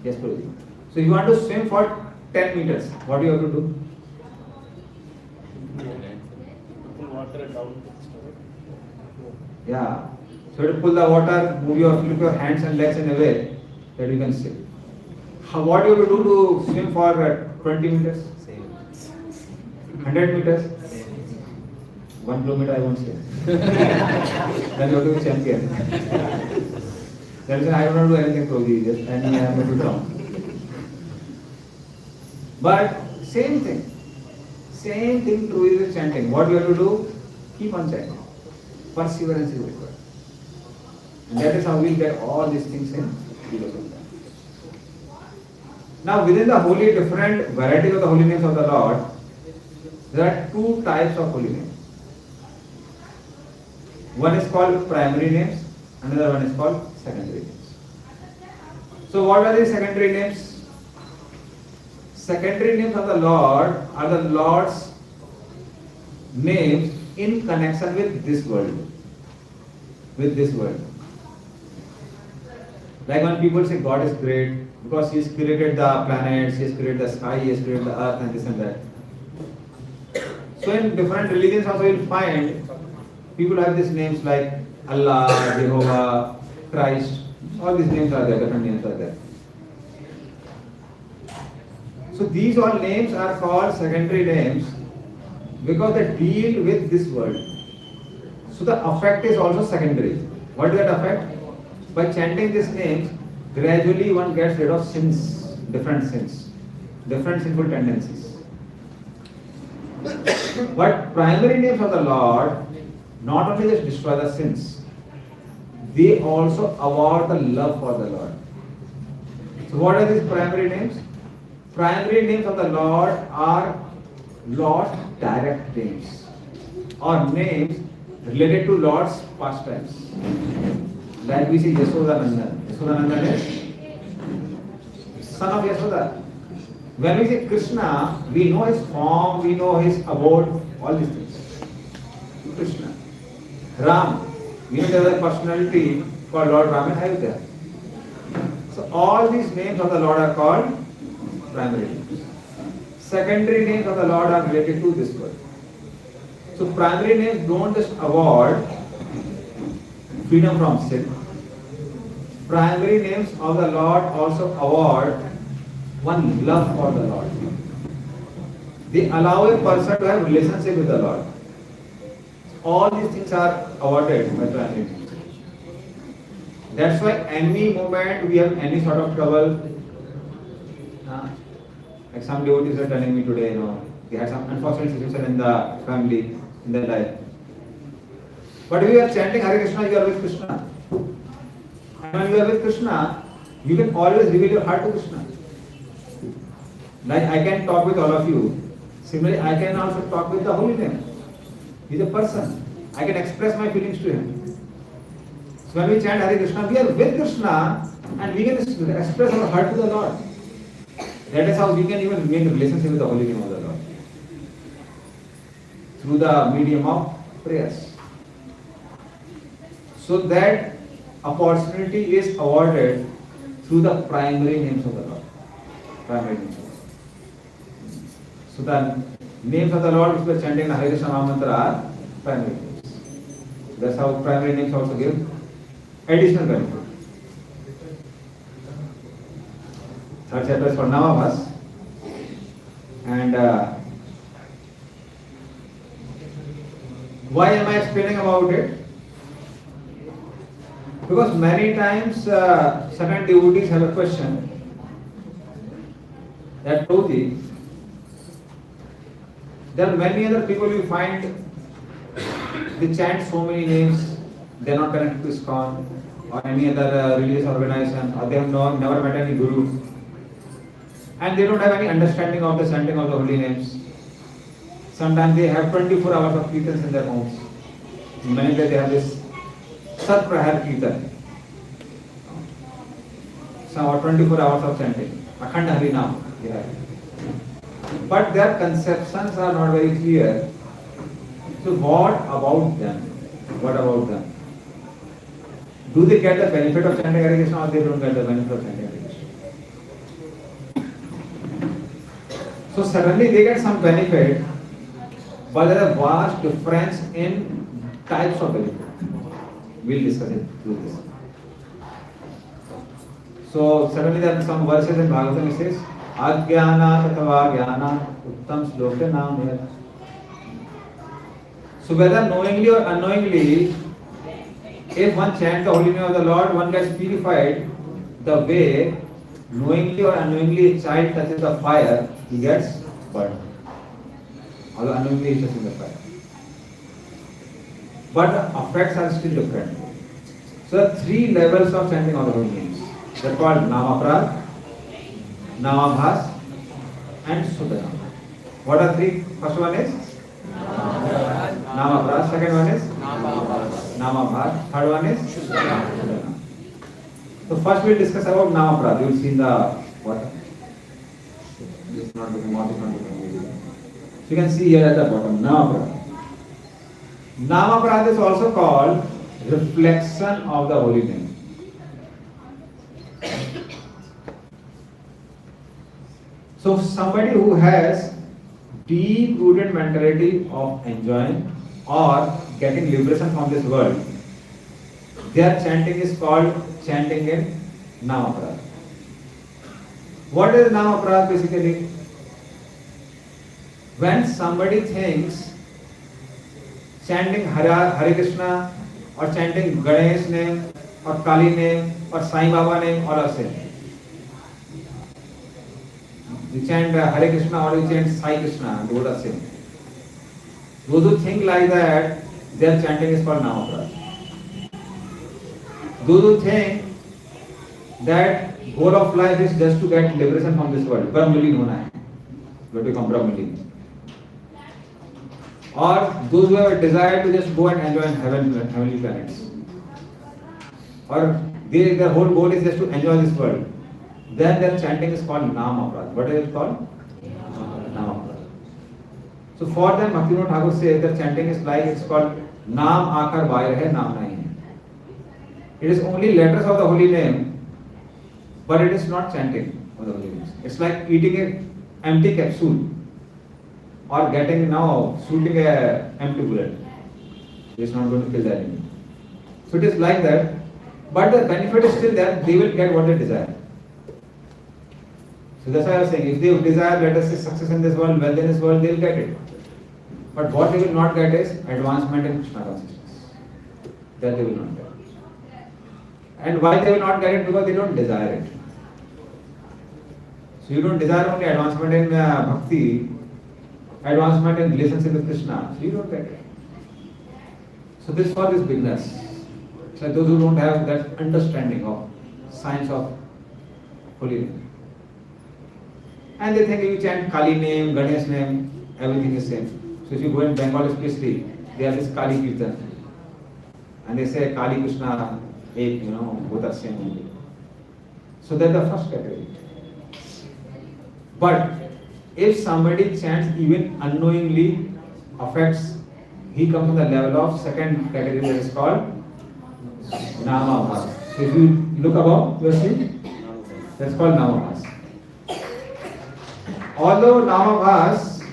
Yes, prabhuji. So you want to swim for 10 meters. What do you have to do? Pull water down. Yeah. So you have to pull the water, flip your hands and legs in a way that you can swim. What do you have to do to swim for 20 meters? 100 meters? 1 kilometer I won't say. Then you have to be champion. That is why I don't do anything prabhuji, just standing and I am able to drown. But same thing true is with chanting. What you have to do? Keep on chanting. Perseverance is required. And that is how we get all these things in because of that. Now within the holy, different varieties of the holy names of the Lord, there are two types of holy names. One is called primary names, another one is called secondary names. So what are these secondary names? Secondary names of the Lord are the Lord's names in connection with this world. With this world. Like when people say God is great, because He has created the planets, He has created the sky, He has created the earth and this and that. So in different religions also you will find people have these names like Allah, Jehovah, Christ, all these names are there, different names are there. So these all names are called secondary names because they deal with this world. So the effect is also secondary. What is that effect? By chanting these names, gradually one gets rid of sins, different sinful tendencies. But primary names of the Lord not only just destroy the sins, they also award the love for the Lord. So what are these primary names? Primary names of the Lord are Lord's direct names or names related to Lord's pastimes. Like we say Yasodanandan. Yasodanandan is son of Yasoda. When we say Krishna, we know his form, we know his abode, all these things. Krishna. Ram, we know there is a personality called Lord Ram in Ayodhya. So all these names of the Lord are called primary names. Secondary names of the Lord are related to this world. So primary names don't just award freedom from sin. Primary names of the Lord also award one love for the Lord. They allow a person to have relationship with the Lord. All these things are awarded by primary names. That's why any moment we have any sort of trouble, like some devotees are telling me today, they had some unfortunate situation in the family, in their life. But if you are chanting Hare Krishna, you are with Krishna. And when you are with Krishna, you can always reveal your heart to Krishna. Like I can talk with all of you. Similarly, I can also talk with the Holy Name. He is a person. I can express my feelings to him. So when we chant Hare Krishna, we are with Krishna and we can express our heart to the Lord. That is how we can even make a relationship with the Holy Name of the Lord. Through the medium of prayers. So that opportunity is awarded through the primary names of the Lord. Primary names of the Lord. So the names of the Lord which we are chanting in Hare Krishna Maha Mantra are primary names. That's how primary names also give additional benefit. Third chapter is for Namabhas. And why am I explaining about it? Because many times certain devotees have a question that Prabhuji, there are many other people you find they chant so many names, they are not connected to ISKCON or any other religious organization, or they have never met any guru, and they don't have any understanding of the chanting of the holy names. Sometimes they have 24 hours of kirtans in their homes. In many places they have this Sat Prahar Kirtan. Some are 24 hours of chanting. Akhanda Harinam. Yeah. But their conceptions are not very clear. So what about them? What about them? Do they get the benefit of chanting Hare Krishna, or they don't get the benefit of chanting Hare Krishna? So suddenly they get some benefit, but there is a vast difference in types of benefit. We'll discuss it through this. So suddenly there are some verses in Bhagavatam which says, Ajnana tatva jnana uttam shloka nam. So whether knowingly or unknowingly, if one chants the holy name of the Lord, one gets purified the way knowingly or unknowingly a child touches the fire, he gets burned. Although unknowingly he touches the fire. But the effects are still different. So there are three levels of chanting of the holy names. They are called Namaprad, Namabhas, and Sudhanam. What are three? First one is Namaprad. Second one is Namabhas. Third one is Sudhanam. So first we will discuss about Namaprad. You will see in the bottom. This is not looking, what is not looking. So you can see here at the bottom, Namaprad. Namaprad is also called reflection of the holy name. So somebody who has deep-rooted mentality of enjoying or getting liberation from this world, their chanting is called chanting in Namaprad. What is Namaprad basically? When somebody thinks chanting Hare Krishna or chanting Ganesh name or Kali name or Sai Baba name all are same. You chant Hare Krishna or you chant Sai Krishna, both are same. Those who think like that, their chanting is called Namaprad. Those who think that goal of life is just to get liberation from this world, Brahmalin hona hai, to become Brahmalin. Or those who have a desire to just go and enjoy in heavenly planets. Or their whole goal is just to enjoy this world. Then their chanting is called Namaprad. What is it called? Namaprad. So for them, Bhaktivinoda Thakur says their chanting is like, it's called Naam Aakar Vair Hai, Naam Nahi Hai. It is only letters of the holy name, but it is not chanting of the holy names. It's like eating an empty capsule or shooting an empty bullet. It's not going to kill the enemy. So it is like that, but the benefit is still there. They will get what they desire. So that's why I was saying, if they desire, let us say, success in this world, wealth in this world, they will get it. But what they will not get is advancement in Krishna consciousness. That they will not get. And why they will not get it? Because they don't desire it. So you don't desire only advancement in bhakti, advancement in relationship with Krishna. So you don't get it. So this for these beginners. It's like those who don't have that understanding of science of holy name. And they think if you chant Kali name, Ganesh name, everything is same. So if you go in Bengal especially, they have this Kali Kirtan. And they say Kali Krishna, both are same only. So that's the first category. But if somebody chants even unknowingly, affects, he comes to the level of second category that is called Namabhas. So if you look above, you will see that's called Namabhas. Although Namabhas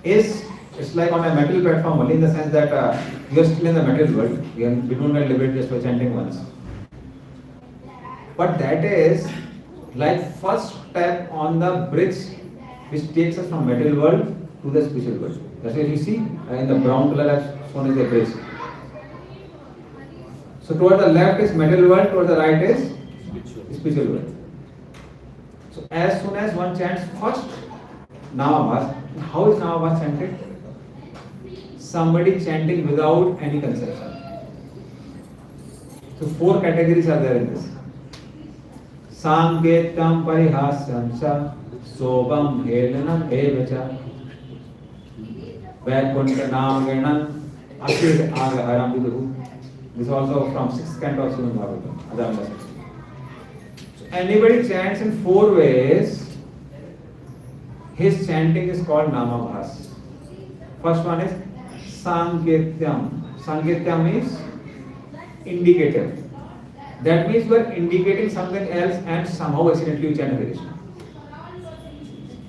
is It's like on a metal platform only in the sense that you are still in the material world. We don't get liberated just by chanting once. But that is like first step on the bridge which takes us from material world to the spiritual world. That's why you see in the brown color I've shown is the bridge. So toward the left is material world, toward the right is spiritual world. So as soon as one chants first Namabhas, how is Namabhas chanted? Somebody chanting without any conception. So 4 categories are there in this. Sanketam Parihasyam Cha Sobam Helanam Evacha Vaikuntha Namaganam Asir Agaharam Viduhu. This is also from 6th canto of Srimad Bhagavatam. So anybody chants in 4 ways, his chanting is called Namabhas. First one is Sanketyam. Sanketyam is indicative. That means you are indicating something else and somehow accidentally you chant Hare Krishna.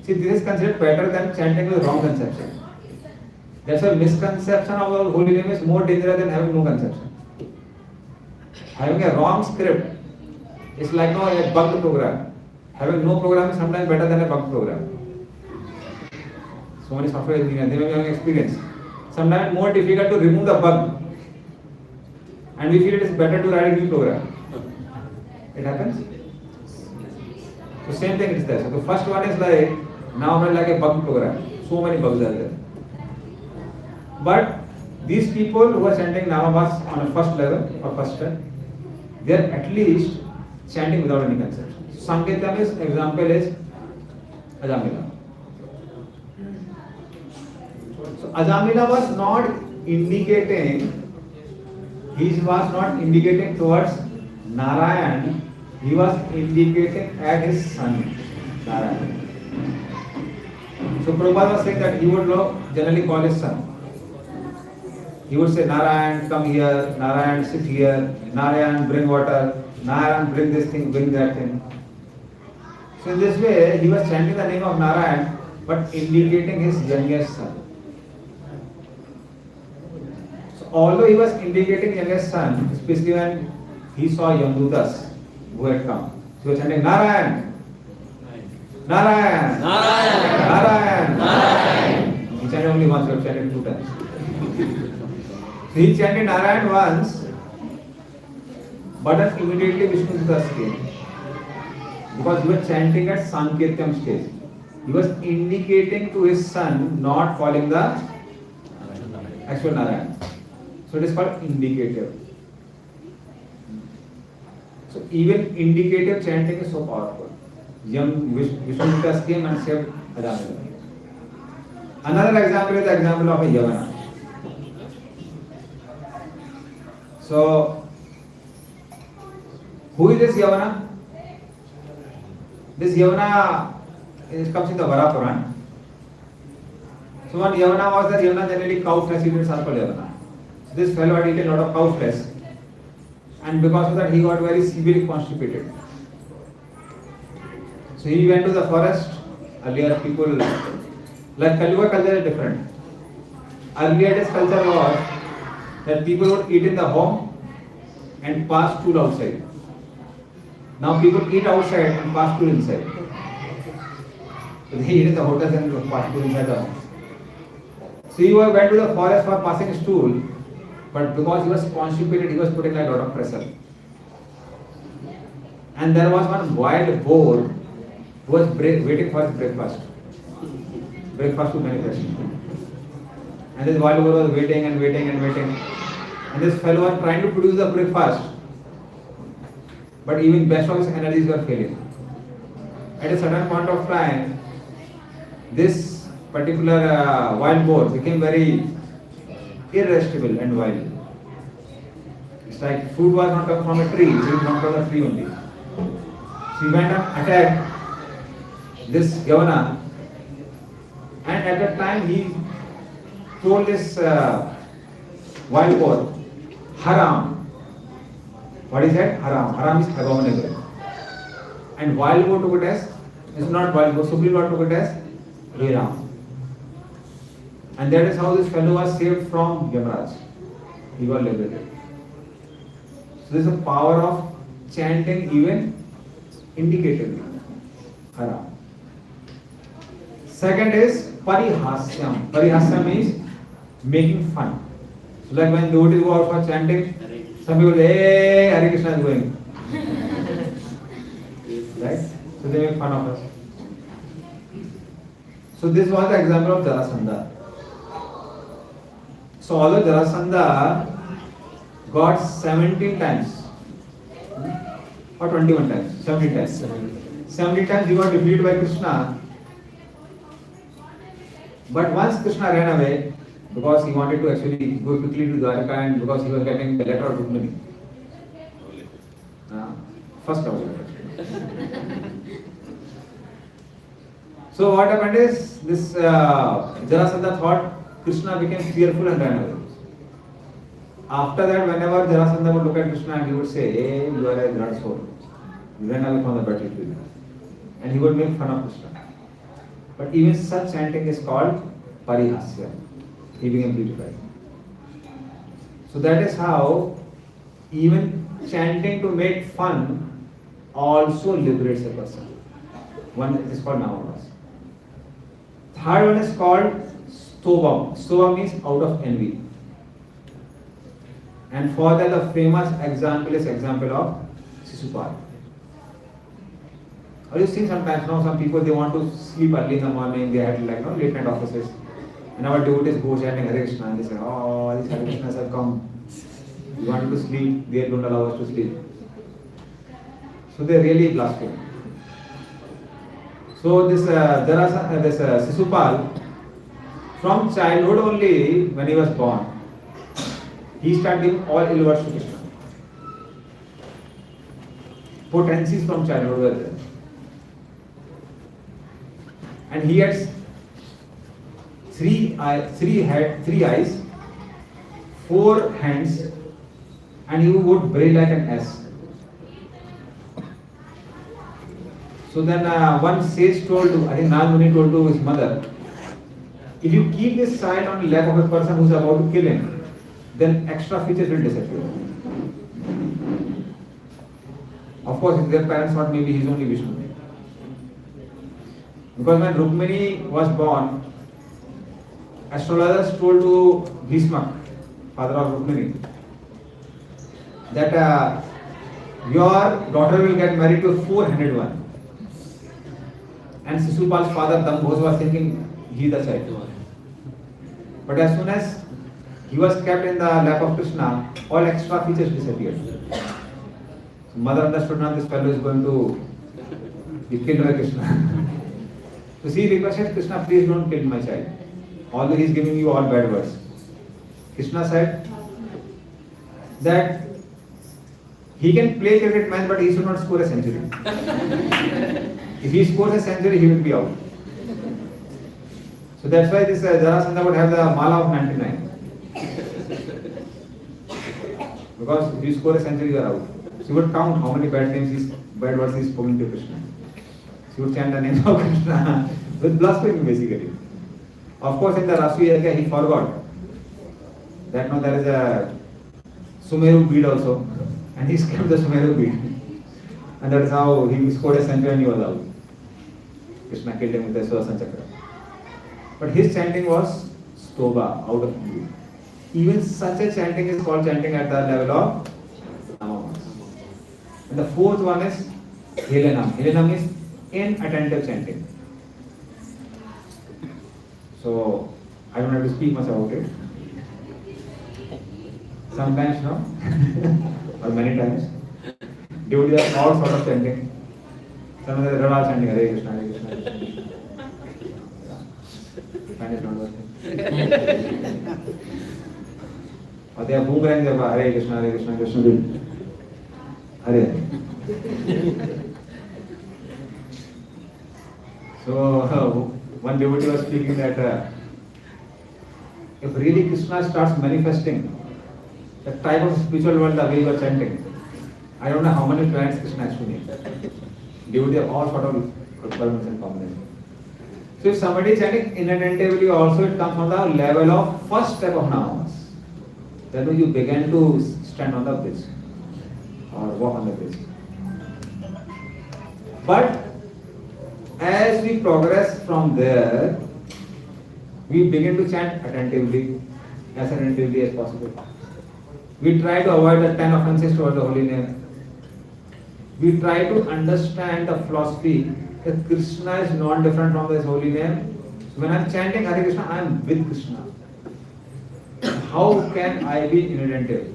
See, this is considered better than chanting with wrong conception. That's why misconception of the holy name is more dangerous than having no conception. Having a wrong script is like a bugged program. Having no program is sometimes better than a bugged program. So many software engineers, they may be having experience. Sometimes more difficult to remove the bug. And we feel it is better to write a new program. It happens. So same thing is there. So the first one is like a bug program. So many bugs are there. But these people who are chanting Namabhas on a first level or first step, they are at least chanting without any conception. Sanketam is example is Ajamila. So Ajamila was not indicating. He was not indicating towards Narayan, he was indicating at his son, Narayan. So Prabhupada was saying that he would generally call his son. He would say, Narayan, come here, Narayan, sit here, Narayan, bring water, Narayan, bring this thing, bring that thing. So in this way, he was chanting the name of Narayan, but indicating his youngest son. Although he was indicating youngest son, especially when he saw Yamdutas who had come, he was chanting Narayan, Narayan, Narayan, Narayan, Narayan. He chanted only once, he chanted 2 times. So he chanted Narayan once, but then immediately Vishnudutas came. Because he was chanting at Sankirtam stage. He was indicating to his son, not calling the actual Narayan. So it is called indicative. So even indicative chanting is so powerful. Young Vishnudutas came and saved Ajamila. Another example is the example of a Yavana. So, who is this Yavana? This Yavana comes in the Vara Purana. So one Yavana was that Yavana generally cow flesh eaters are called Yavana. This fellow had eaten a lot of cow flesh, and because of that he got very severely constipated. So he went to the forest. Earlier people, like Kaliuga culture is different. Earlier this culture was that people would eat in the home and pass stool outside. Now people eat outside and pass stool inside. So they eat in the hotels and pass stool inside the home. So he went to the forest for passing stool. But because he was constipated, he was putting a lot of pressure. And there was one wild boar who was waiting for his breakfast. Breakfast to manifest. And this wild boar was waiting and waiting and waiting. And this fellow was trying to produce the breakfast. But even best of his energies were failing. At a certain point of time, this particular wild boar became very irresistible and wild. It's like food was not come from a tree, it was not from the tree only. So he went and attacked this Yavana, and at that time he told this wild boar, Haram. What is that? Haram. Haram is abominable. And wild boar took it as, it's not wild boar, Supreme Lord took it as Ram. And that is how this fellow was saved from Yamaraj. He got liberated. So there is a power of chanting even indicatively. Haram. Second is parihasyam. Parihasyam means making fun. So like when devotees go out for chanting, some people say, hey, Hare Krishna is going. Right? So they make fun of us. So this was the example of Gaurasundar. So although Gaurasundar got 17 times or 21 times, 70 times. 70 times he got defeated by Krishna. But once Krishna ran away, because he wanted to actually go quickly to Dwarka and because he was getting the letter of Rukmini. First of all. So what happened is, this Jarasandha thought Krishna became fearful and ran away. After that, whenever Jarasandha would look at Krishna and he would say, hey, you are a blood soul. You ran away from the battlefield. And he would make fun of Krishna. But even such chanting is called parihasya. He became purified. So that is how even chanting to make fun also liberates a person. One is called namamas. Third one is called stobam. Stobam means out of envy. And for that the famous example is example of Sisupal. Or you see sometimes now some people they want to sleep early in the morning, they had like late night offices. And our devotees go chanting Hare Krishna and they say, oh, these Hare Krishnas have come. We wanted to sleep, they don't allow us to sleep. So they really blaspheme. So this Sisupal, from childhood only, when he was born, he started giving all ill words to Krishna. Potencies from childhood were there. And he had three eyes, 4 hands, and he would bray like an ass. So then one sage told, I think Nag Muni told to his mother, if you keep this sign on the lap of a person who is about to kill him, then extra features will disappear. Of course, if their parents thought maybe he is only Vishnu. Because when Rukmini was born, astrologers told to Bhishma, father of Rukmini, that your daughter will get married to a 400 one. And Sisupal's father Dambhoj was thinking he is the child. But as soon as he was kept in the lap of Krishna, all extra features disappeared. So mother understood now this fellow is going to be killed by Krishna. So she requested Krishna, please don't kill my child. Although he is giving you all bad words. Krishna said that he can play cricket match but he should not score a century. If he scores a century, he will be out. So that's why this Jarasandha would have the mala of 99. Because if you score a century, you are out. She would count how many bad words he is spoken to Krishna. She would chant the name of Krishna with blasphemy basically. Of course, in the Rasu Yajna, he forgot that now there is a Sumeru bead also, and he skipped the Sumeru bead. And that is how he scored a century and he was out. Krishna killed him with the Sudarshan Chakra. But his chanting was stoba, out of envy. Even such a chanting is called chanting at the level of namamas. And the fourth one is Helenam. Helenam is inattentive chanting. So I don't have to speak much about it. Sometimes no, or many times. Devotees are all sort of chanting. Some of them are chanting Hare Krishna, Hare Krishna, Hare Krishna. Fan is not working. Or they are boomerang Hare Krishna, Hare Krishna, Krishna Hare. So one devotee was speaking that if really Krishna starts manifesting, the type of spiritual world the way you are chanting, I don't know how many planets Krishna has to need. Devotee are all sort of requirements and combinations. So if somebody is chanting inattentively, also it comes from the level of first step of namas. Then you begin to stand on the bridge or walk on the bridge. But as we progress from there, we begin to chant attentively, as attentively as possible. We try to avoid the 10 offenses towards the holy name. We try to understand the philosophy that Krishna is not different from this holy name. So when I am chanting Hare Krishna, I am with Krishna. How can I be inattentive?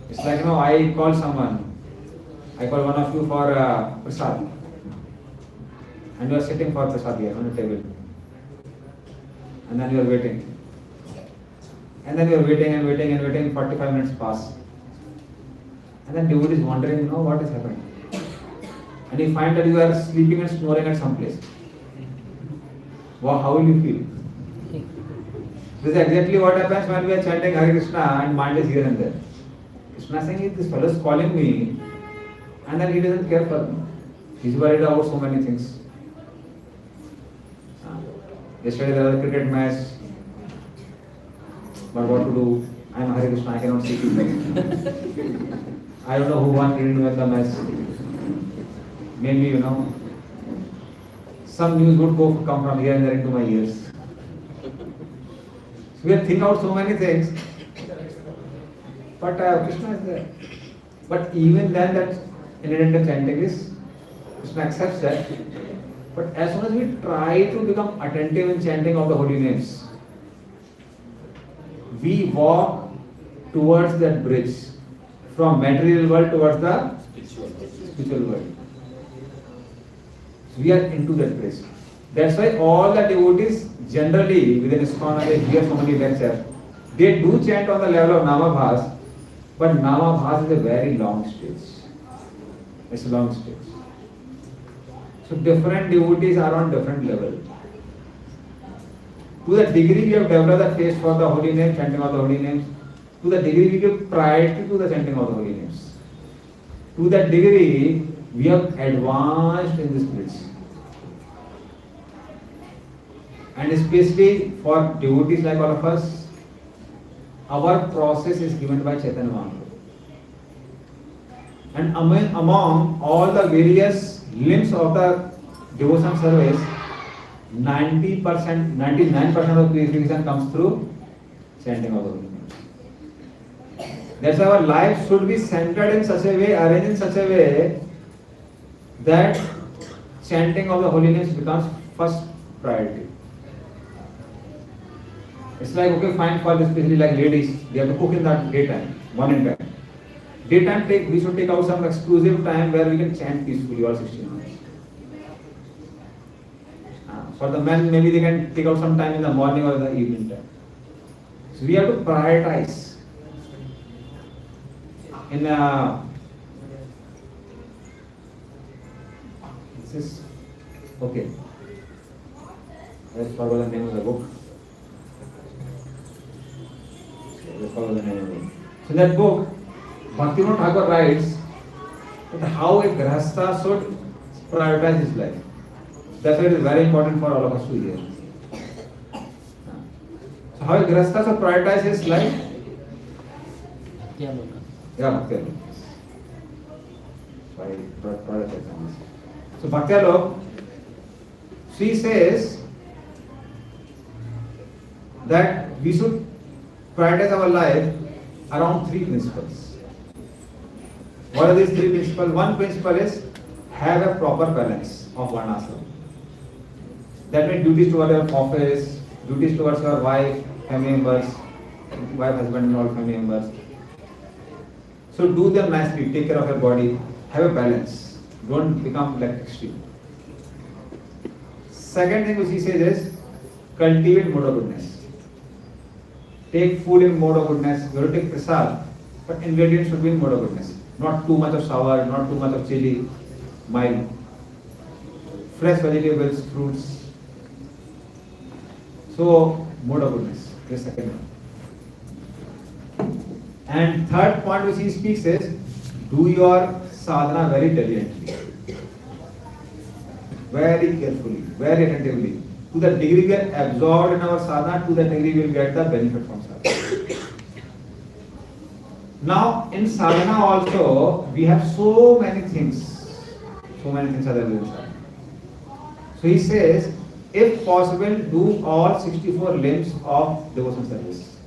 It's like, I call someone. I call one of you for prasad. And you are sitting for prasad here on the table. And then you are waiting. And then you are waiting and waiting and waiting, 45 minutes pass. And then devotee is wondering, what has happened? And you find that you are sleeping and snoring at some place. Wow, how will you feel? This is exactly what happens when we are chanting Hare Krishna and mind is here and there. Krishna is saying, this fellow is calling me, and then he doesn't care for me. He's worried about so many things. Yesterday there was a cricket match. But what to do? I am Hare Krishna, I cannot see people. I don't know who won, didn't win the match. Maybe, some news would come from here and there into my ears. So we are thinking out so many things. But Krishna is there. But even then, that inattentive chanting is, Krishna accepts that. But as soon as we try to become attentive in chanting of the holy names, we walk towards that bridge from material world towards the spiritual world. So we are into that bridge. That's why all the devotees generally within ISKCON, they hear so many lectures. They do chant on the level of Namabhas, but Namabhas is a very long stage. It's a long stage. So different devotees are on different level. To the degree we have developed the taste for the holy name, chanting of the holy names, to the degree we give priority to the chanting of the holy names. To that degree we have advanced in this bridge. And especially for devotees like all of us, our process is given by Chaitanya Mahaprabhu. And among all the various limbs of the devotion service, 90%, 99% of purification comes through chanting of the holy names. That's why our life should be centered in such a way, arranged in such a way that chanting of the holy names becomes first priority. It's like, okay, fine, for especially like ladies, they have to cook in the daytime, morning time. Daytime, we should take out some exclusive time where we can chant peacefully, all 16 hours. For the men, maybe they can take out some time in the morning or the evening time. So we have to prioritize. In this is okay. Let's follow the name of the book. Let's follow the name of the book. So in that book, Bhaktivinoda Thakur writes that how a grahastha should prioritize his life. That's why it is very important for all of us to hear. So how a grahastha should prioritize his life? Yeah, Bhakti. Sorry, prioritize this. So Bhakti Alok, she says that we should prioritize our life around three principles. What are these three principles? One principle is have a proper balance of varnashram. That means duties towards your office, duties towards your wife, family members, wife, husband, and all family members. So do them nicely, take care of your body, have a balance. Don't become like extreme. Second thing which he says is cultivate mode of goodness. Take food in mode of goodness. You have to take prasad, but ingredients should be in mode of goodness. Not too much of sour, not too much of chili, mild. Fresh vegetables, fruits. So, mode of goodness. The second one. And third point which he speaks is do your sadhana very diligently. very carefully, very attentively. To the degree we get absorbed in our sadhana, to the degree we will get the benefit from sadhana. Now, in sadhana also, we have so many things are there in sadhana. So he says, if possible, do all 64 limbs of devotion service.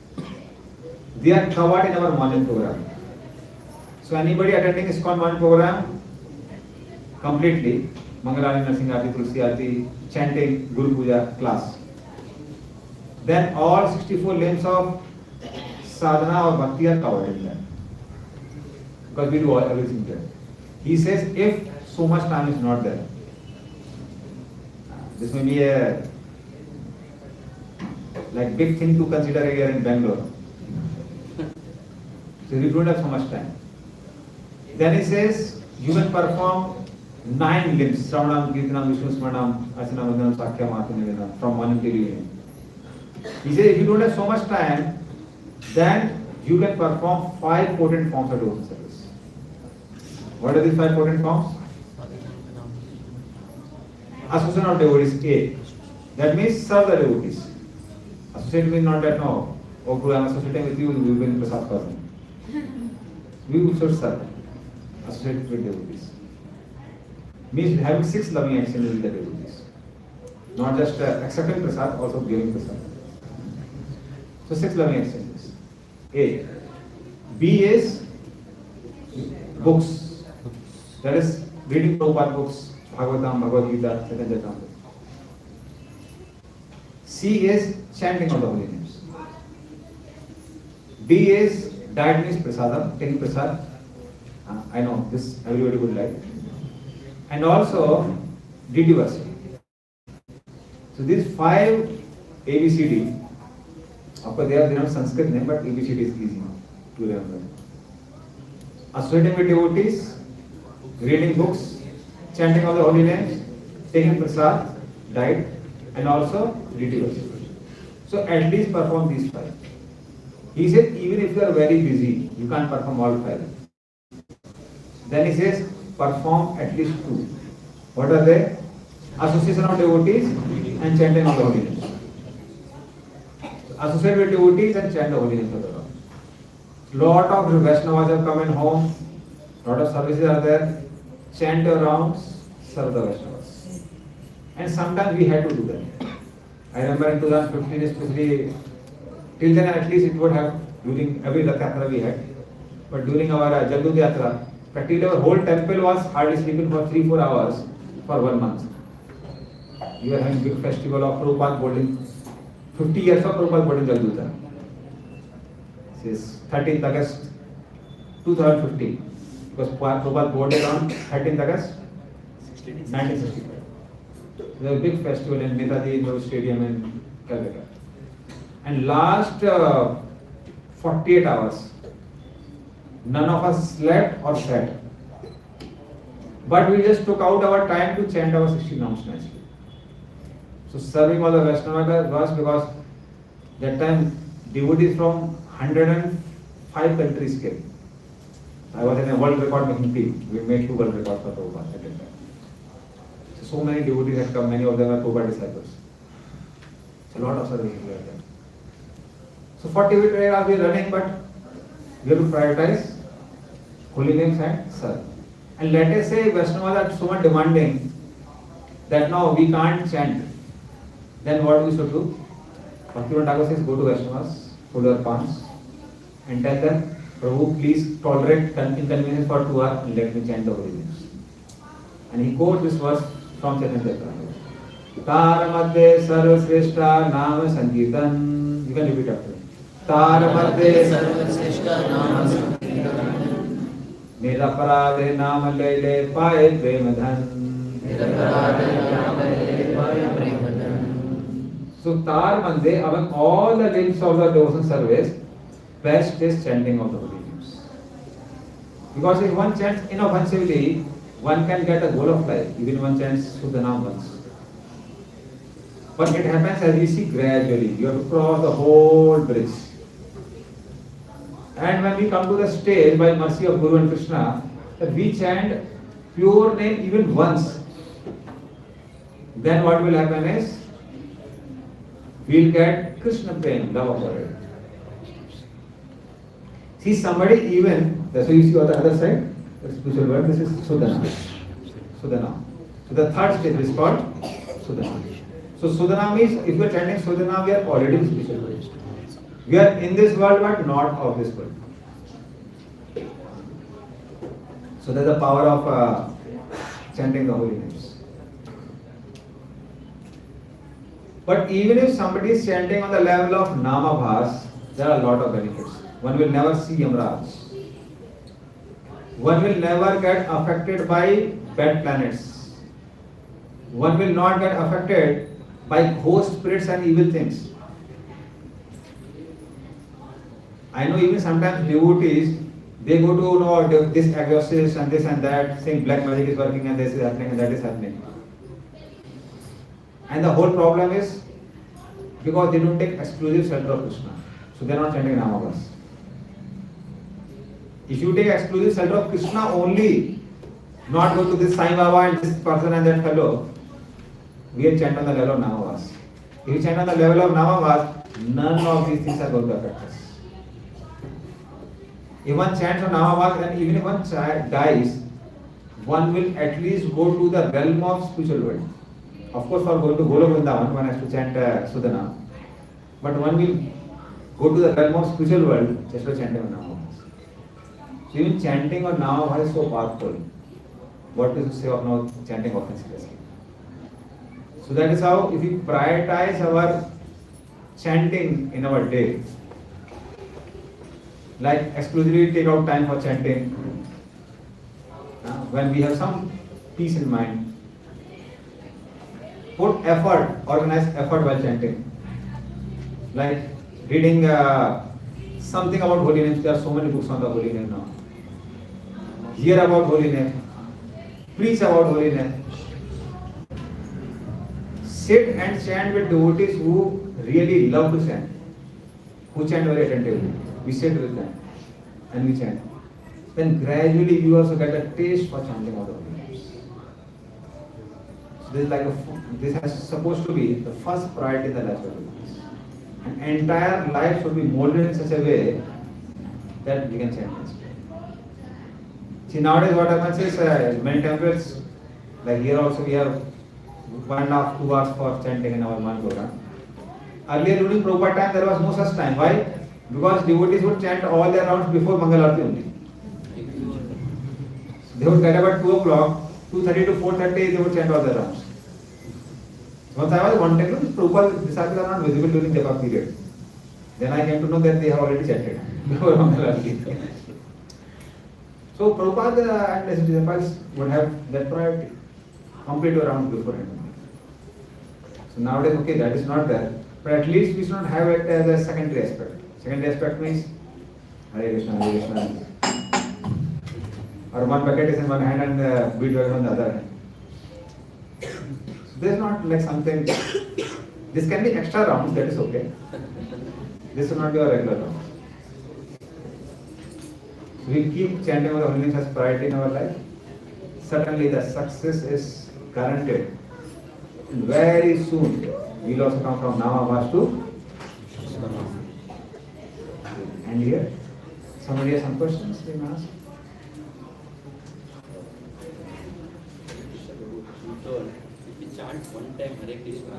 They are covered in our morning program. So anybody attending ISKCON morning program, completely, Mangalani, Narsingh Aarti, Tulsi Aarti, chanting, Guru Puja class. Then all 64 limbs of sadhana or bhakti are covered in that. Because we do everything there. He says, if so much time is not there, this may be a big thing to consider here in Bangalore. So we don't have so much time. Then he says, you can perform 9 limbs, Sravanam, Kirtanam, Vishnu Smaranam, Archanam, Vandanam, Sakhyam, Atmanivedana, from morning till evening. He says, if you don't have so much time, then you can perform 5 potent forms of devotion service. What are these 5 potent forms? Association of devotees, A. That means serve the devotees. Associate means not that no, oh, I am associating with you, we will be prasad for me. We should serve, associate with devotees. Means having 6 loving actions with the devotees. Not just accepting prasad, also giving prasad. So 6 loving actions. A. B is books. That is reading Prabhupada books, Bhagavatam, Bhagavad Gita, Chaitanya Charitamrita. C is chanting of the holy names. D is diet means prasadam, taking prasad. I know this everybody would like. And also deity worship. So these 5 ABCD, of course they have Sanskrit name, but ABCD is easy to remember. Associating with devotees, reading books, chanting of the holy names, taking prasad, diet, and also deity worship. So at least perform these 5. He said even if you are very busy, you can't perform all 5. Then he says perform at least 2. What are they? Association of devotees and chanting of the holy names. Associate with devotees and chant the holy names of the Lord. Lot of Vaishnavas have come in home, lot of services are there. Chant your rounds, serve the Vaishnavas. And sometimes we had to do that. I remember in 2015 especially, till then at least it would have, during every Rath Yatra we had. But during our Jagdut Yatra, practically our whole temple was hardly sleeping for 3-4 hours for 1 month. We were having big festival of Prabhupada boarding, 50 years of Prabhupada boarding Jagdut. This is 13th August 2015. Because Prabhupada boarded on 13th August 1965. There was a big festival in Netaji Indoor Stadium in Calcutta. And last 48 hours, none of us slept or sat. But we just took out our time to chant our 16 rounds nicely. So serving all the Vaishnavas was because that time devotees from 105 countries came. I was in a world record making team. We made 2 world records for Prabhupada at that time. So many devotees had come, many of them are Prabhupada disciples. So a lot of services were there. So 48 hours we are running, but we have to prioritize holy names and serve. And let us say Vaishnavas are so much demanding that now we can't chant. Then what we should do? Bhaktivinoda Thakur says, go to Vaishnavas, hold their palms, and tell them, Prabhu, please tolerate inconvenience for 2 hours and let me chant the holy names. And he quotes this verse from Chaitanya Charitamrita. Tar madhye sarva shreshta nama sankirtan. You can repeat after me. Tar madhye sarva shreshta nama sankirtan. Niraparade nama lele paye premadhan. Niraparade nama lele paye premadhan. So tar madhye, among all the limbs of the devotion service, best is chanting of the holy names. Because if one chants inoffensively, one can get a goal of life, even one chants Shuddhanam once. But it happens as we see gradually. You have to cross the whole bridge. And when we come to the stage, by mercy of Guru and Krishna, that we chant pure name even once, then what will happen is we'll get Krishna prem, love for it. See somebody even, that's why you see on the other side, the spiritual world, this is Sudana. Sudana. So the third stage is called Sudana. So Sudana means if you are chanting Sudana, we are already in spiritual world. We are in this world but not of this world. So that's the power of chanting the holy names. But even if somebody is chanting on the level of Namabhas, there are a lot of benefits. One will never see Yamraj. One will never get affected by bad planets. One will not get affected by ghost spirits and evil things. I know even sometimes devotees, they go to this exorcist and this and that, saying black magic is working and this is happening and that is happening. And the whole problem is because they don't take exclusive shelter of Krishna. So they are not chanting Namabhas. If you take exclusive shelter of Krishna only, not go to this Sai Baba and this person and that fellow, we will chant on the level of Namabhas. If you chant on the level of Namabhas, none of these things are going to affect us. If one chants on Namabhas and even if one dies, one will at least go to the realm of spiritual world. Of course, for going to Golok Vrindavan, one has to chant Sudana. But one will go to the realm of spiritual world just by chanting on Namabhas. So even chanting on Namabhas is so powerful. What does it say of now chanting often seriously? So that is how if we prioritize our chanting in our day, like exclusively take out time for chanting, when we have some peace in mind, put effort, organize effort while chanting. Like reading something about holy names. There are so many books on the holy name now. Hear about holy name. Preach about holy name. Sit and chant with devotees who really love to chant, who chant very attentively. We sit with them and we chant. Then gradually you also get a taste for chanting all the holy names. So this is supposed to be the first priority in the life of devotees. An entire life should be molded in such a way that we can chant this. See, nowadays what happens is many temples, like here also we have 1.5 to 2 hours for chanting in our month program. Earlier during Prabhupada time there was no such time. Why? Because devotees would chant all their rounds before Mangal Arati only. They would get about 2 o'clock, 2:30 to 4:30 they would chant all their rounds. Once I was wondering, Prabhupada disciples are not visible during Japa period. Then I came to know that they have already chanted before Mangal Arati. So Prabhupada and his disciples would have that priority, complete your round beforehand. So nowadays, okay, that is not there, but at least we should not have it as a secondary aspect. Secondary aspect means Hare Krishna, Hare Krishna. Or one bucket is in one hand and the bead is on the other hand. So this is not like something, this can be extra rounds, that is okay. This will not be our regular round. We keep chanting our holy names as priority in our life. Certainly the success is guaranteed. And very soon we will also come from Namabhas to Sudana. And here, somebody has some questions they may ask. So, if you chant one time Hare Krishna,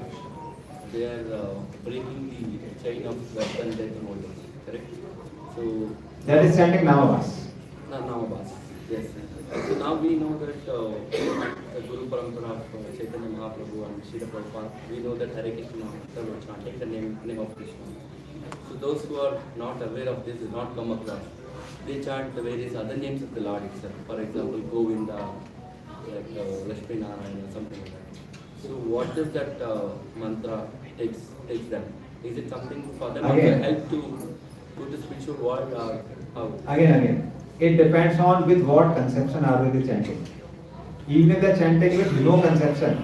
they are breaking the chain of birth and death and all that, correct? So, that is chanting Namabhas. Namabhas, yes. So now we know that the Guru Parampara of Chaitanya Mahaprabhu and Srila Prabhupada, we know that Hare Krishna Mahaprabhu were chanting the name of Krishna. So those who are not aware of this, do not come across, they chant the various other names of the Lord itself. For example, Govinda, like Lakshmi Narayana or something like that. So what does that mantra takes them? Is it something for them to help to the spiritual world or how? Again. It depends on with what conception are they chanting. Even if they are chanting with no conception,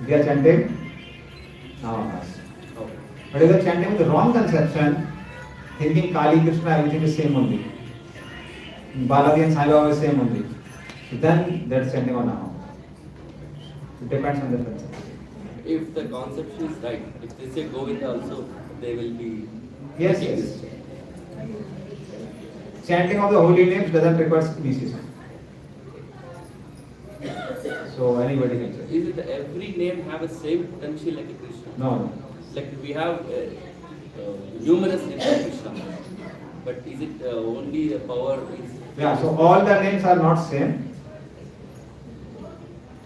they are chanting Namabhas. Okay. But if they are chanting with the wrong conception, thinking Kali, Krishna, everything is same only, Balaji and Sai Baba is same only, then they are chanting on Namabhas. It depends on the conception. if the conception is right, if they say Govinda also, they will be. Yes, yes. Chanting of the holy names doesn't require initiation. So anybody can say. Is it every name have a same potential like a Krishna? No, no. Like we have numerous names of Krishna, but is it only the power is? Yeah, so all the names are not same.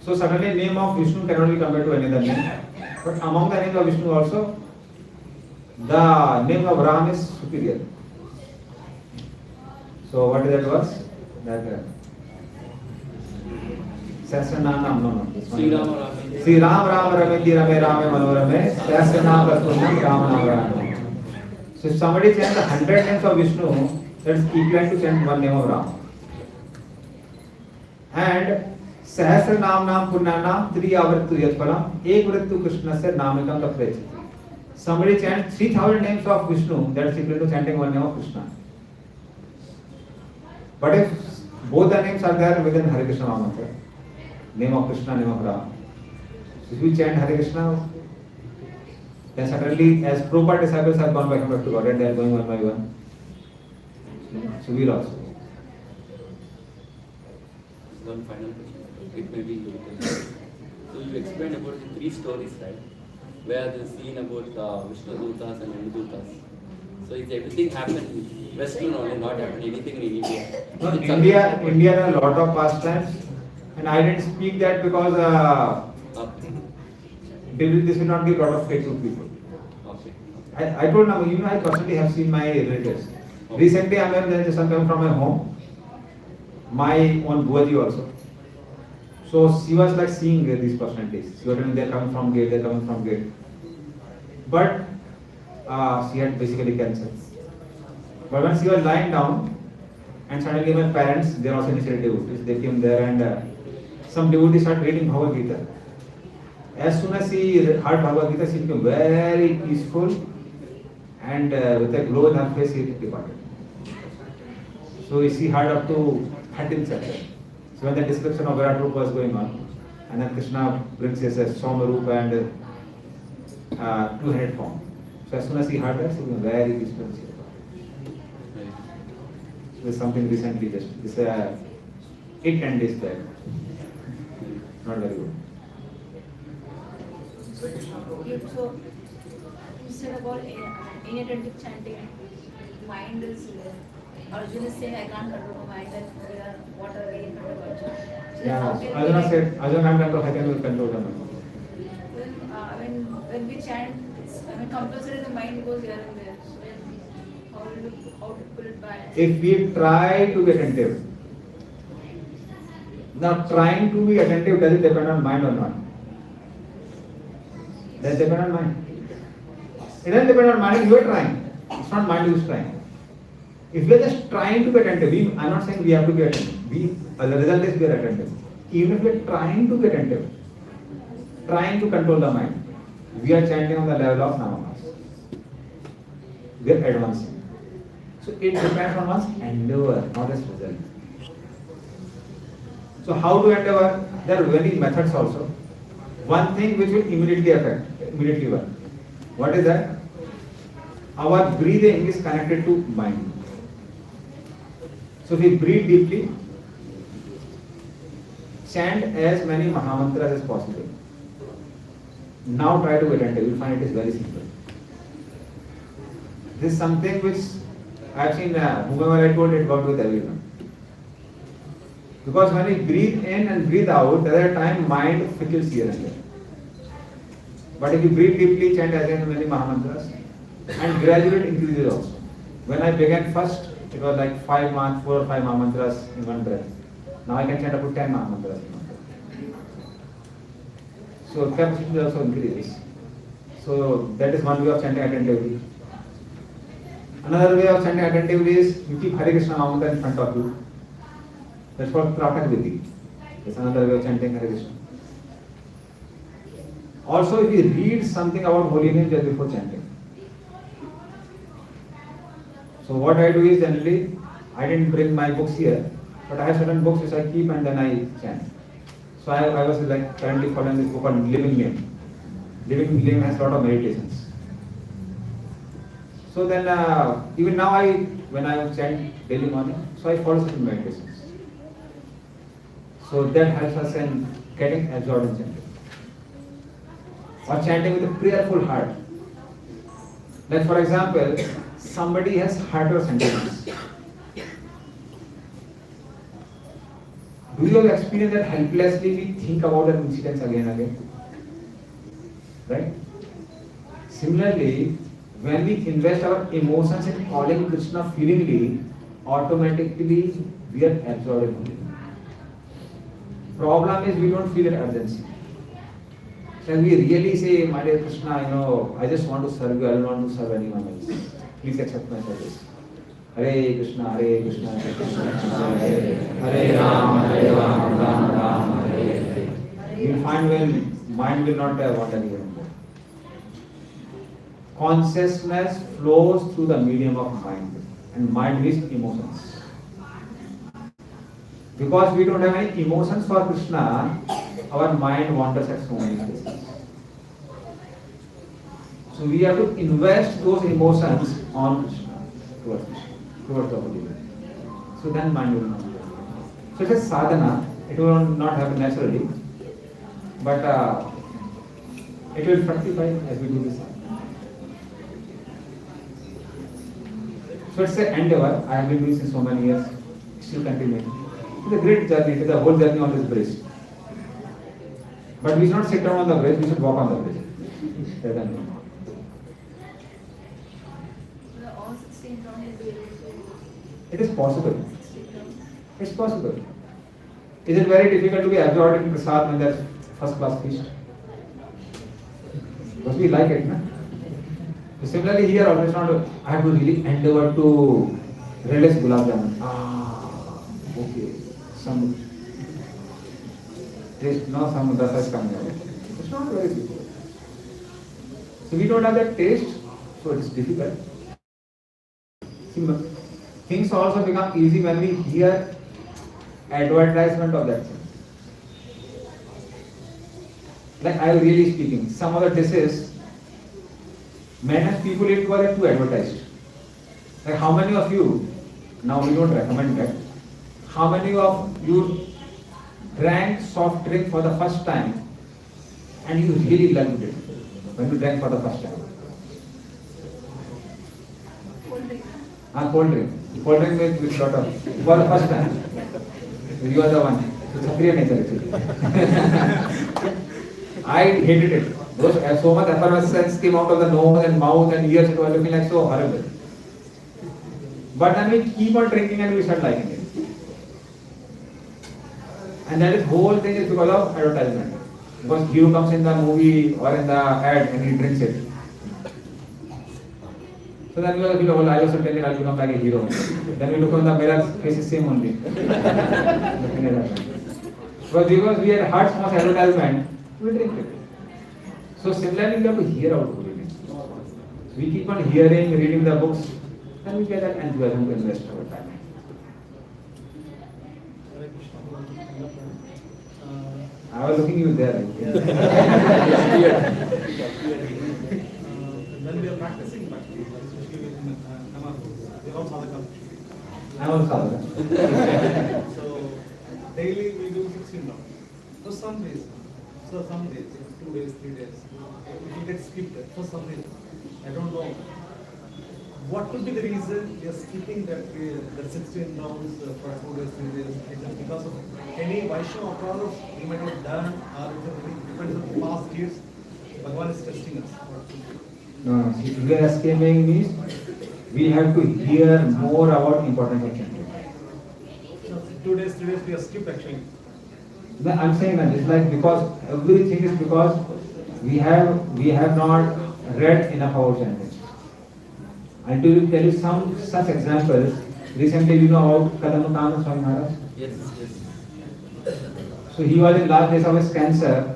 So suddenly name of Vishnu cannot be compared to any other name. But among the names of Vishnu also, the name of Ram is superior. So what is that verse? That Sahasranam, no. Sri Rama Rama. Sri Ram Ram Rame Rame Rame Manorame Sahasranam Prasunam Rama Rama. So if somebody chants 100 names of Vishnu, that's equivalent to chant one name of Ram. And Sahasranam Nam Purnanam Triyavrittu Yatparam Ekvrittu Krishna se Namikam Taprechiti. Somebody chants 3000 names of Vishnu, that's equivalent to chanting one name of Krishna. But if both the names are there within Hare Krishna Mahamantra, name of Krishna, name of Ram, so if you chant Hare Krishna, then suddenly as Prabhupada disciples have gone back to God and they are going one by one. So we will also. One final question. It may be. So you explained about the 3 stories, right? Where the scene about Vishnu Dutas and Yamadutas. So is everything happened in Western only, not happened anything in India? No, India has a lot of pastimes, and I didn't speak that because this will not give a lot of faith to people. Okay. I told them, I personally have seen my relatives. Recently, I went there, some came from my home, my own Buaji also. So she was like seeing these personalities. She was telling they're coming from gate, they're coming from gate. But she had basically cancer. But when she was lying down, and suddenly my parents, they are also initiated devotees, they came there and some devotees started reading Bhagavad Gita. As soon as she heard Bhagavad Gita, she became very peaceful and with a glow in her face, she departed. So she heard up to 13th chapter. So when the description of Virat Rupa was going on, and then Krishna brings his Soma Rupa and two-headed form. So as soon as he heard that, she became very peaceful. So there's something recently just, this 8-10 days back. Not very good. So instead of all inattentive chanting, mind is Arjuna is saying, I can't control my mind, and there are water way in front of Arjuna. So Yeah, so Arjuna said, Arjuna, I'm control, I can control the mind. When we chant, compulsory the mind goes here and there. So then how to pull it back? If we try to be attentive, now trying to be attentive, does it depend on mind or not? Does it depend on mind? It doesn't depend on mind, you are trying. It's not mind who is trying. If we are just trying to be attentive, I'm not saying we have to be attentive. The result is we are attentive. Even if we are trying to be attentive, trying to control the mind, we are chanting on the level of namamas. We are advancing. So it depends on one's endeavor, not its result. So how to endeavor? There are many methods also. One thing which will immediately work. What is that? Our breathing is connected to mind. So if we breathe deeply, chant as many Mahamantras as possible. Now try to get attentive. You'll find it is very simple. This is something which I have seen, whomever I told it worked with everyone. Because when we breathe in and breathe out, at that time mind fickles here and there. But if you breathe deeply, chant as many Mahamantras, and gradually it increases also. When I began first, it was like 4 or 5 Mahamantras in one breath. Now I can chant up to 10 Mahamantras in one breath. So capacity also increases. So that is one way of chanting attentively. Another way of chanting attentively is you keep Hare Krishna Mahamantra in front of you. That's called Pratak Vidhi. That's another way of chanting Hare Krishna. Also, if you read something about holy name just before chanting. So what I do is generally, I didn't bring my books here, but I have certain books which I keep and then I chant. So I was like currently following this book on living name. living has a lot of meditations. So then, even now when I chant daily morning, so I follow certain meditations. So that helps us in getting absorbed in chanting. Or chanting with a prayerful heart. Like for example, somebody has hurt sentiments. Do you have experienced that helplessly we think about that incidents again and again? Right? Similarly, when we invest our emotions in calling Krishna feelingly, automatically we are absorbed in Him. Problem is we don't feel that urgency. Can we really say, my dear Krishna, I just want to serve you, I don't want to serve anyone else. Please accept my service. Hare Krishna, Krishna Krishna, Hare Ram, Ram Ram, Hare Hare. You will find when mind will not want any anymore. Consciousness flows through the medium of mind, and mind is emotions. Because we don't have any emotions for Krishna, our mind wanders at so many places. So we have to invest those emotions on Krishna, towards the Holy One. So then mind will not be. So it is sadhana, it will not happen naturally, but it will fructify as we do this. So it's an endeavor I have been doing since so many years, still continuing. It's a great journey, it is a whole journey on this bridge. But we should not sit down on the bridge, we should walk on the bridge. All 16 rounds will be able to. It is possible. It's possible. Is it very difficult to be absorbed in prasad when there's first class feast? Because we like it, no? So similarly here also it's not, I have to really endeavor to relish gulab jamun. Okay. Some taste, no, some dasa is coming out. It's not very difficult. So we don't have that taste, so it's difficult. Things also become easy when we hear advertisement of that thing. Like I am really speaking, some of the dishes, many people eat because they're too advertised. Like how many of you, now we don't recommend that, how many of you drank soft drink for the first time and you really loved it when you drank for the first time? Cold drink. Cold drink with lot of, for the first time. You are the one. It's a clear nature actually. I hated it. So much effervescence came out of the nose and mouth and ears, it was looking like so horrible. But then we keep on drinking and we start liking it. And that is whole thing is because of advertisement. Because hero comes in the movie or in the ad and he drinks it. So then we feel, oh, I also tell it, I'll become like a hero. Then we look on the mirror, face is same only. But because we had heard so much advertisement, we drink it. So similarly, we have to hear out holy name. We keep on hearing, reading the books, and we get that enthusiasm to invest our time. I was looking you there. When we are practicing bhakti, especially in Namaste, we are all sadhaka. I am also sadhaka. So daily we do 16 rounds. So some days, 2 days, 3 days, it will get skipped for some reason. I don't know. What could be the reason we are skipping that 16 rounds for 2 days, 3 days? Is it because of any Vaishnava approach we might have done, or it depends on past years? Bhagavan is testing us. No, if we are escaping means we have to hear more about importance of chanting. No, 2 days, 3 days we are skipped actually. No, I'm saying that it's like because everything is because we have not read enough about chanting. I'll tell you some such examples. Recently, you know about Kadamutana Swami Maharaj? Yes. So he was in last days of his cancer.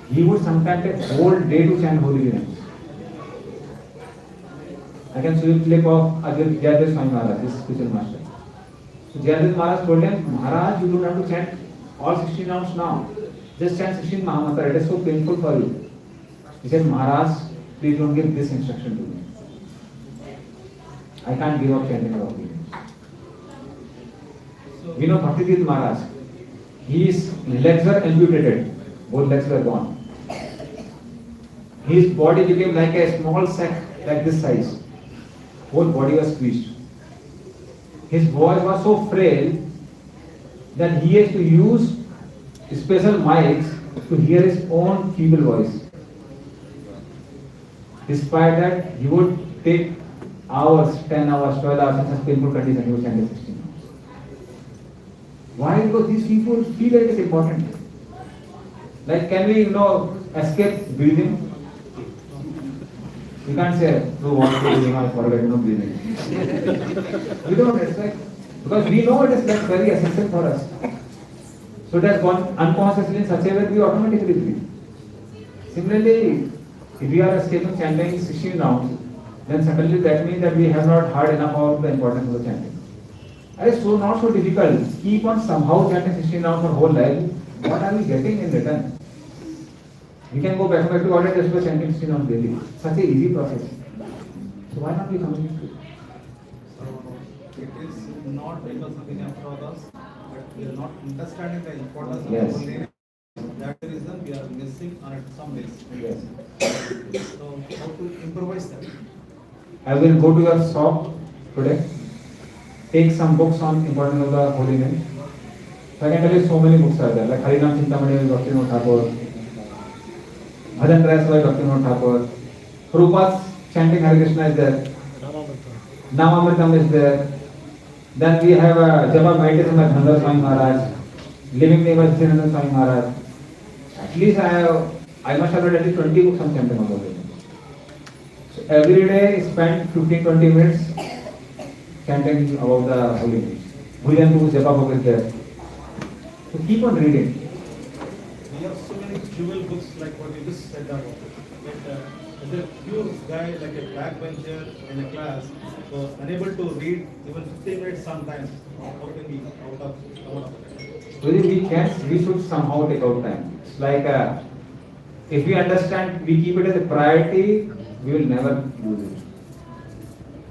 He would sometimes take whole day to chant holy names. I can show you a clip of Jayadeva Swami Maharaj, this spiritual master. So Jayadeva Maharaj told him, Maharaj, you don't have to chant all 16 rounds now. Just chant 16 Mahamantra. It is so painful for you. He said, Maharaj, please don't give this instruction to me. I can't give up chanting of holy names. We know Bhaktivedanta Maharaj. His legs were amputated. Both legs were gone. His body became like a small sack, like this size. Whole body was squeezed. His voice was so frail that he has to use special mics to hear his own feeble voice. Despite that, he would take hours, 10 hours, 12 hours in such painful condition, he would chant 16 hours. Why? Because these people feel that it is important. Like, can we, escape breathing? You can't say, no, what breathing, I forget, no breathing. We don't, it's like, because we know it is like very essential for us. So it has gone unconsciously in such a way we automatically breathe. Similarly, if we are escaping chanting 16 rounds, then suddenly that means that we have not heard enough about the importance of the chanting. It is so not so difficult. Keep on somehow chanting 16 rounds for whole life. What are we getting in return? We can go back to order just by chanting 16 rounds daily. Such a easy process. So why not we coming into it? So it is not because of enough for us, but we are not understanding the importance of Yes. holy name. That's the reason we are missing on it some days. Yes. So how to improvise that? I will go to your shop today, take some books on importance of the holy name. So I can tell you so many books are there, like Harinam Chintamani by Bhaktivinoda Thakur, Bhajan Rasa by Bhaktivinoda Thakur, Prabhupada's chanting Hare Krishna is there, Namamritam is there. Then we have Japa Meditation by Dhandar Swami Maharaj, Living Name by Srinanda Swami Maharaj. At least I must have read at least 20 books on chanting of the holy name. So every day spend 15-20 minutes chanting about the holy name. Bhujan Bhuj Japa book is there. So keep on reading. We have so many jewel books like what you just said about. But as a pure guy, like a backbencher in a class, so unable to read even 15 minutes sometimes, how can we out of it? We should somehow take out time. It's like if we understand, we keep it as a priority, we will never lose it.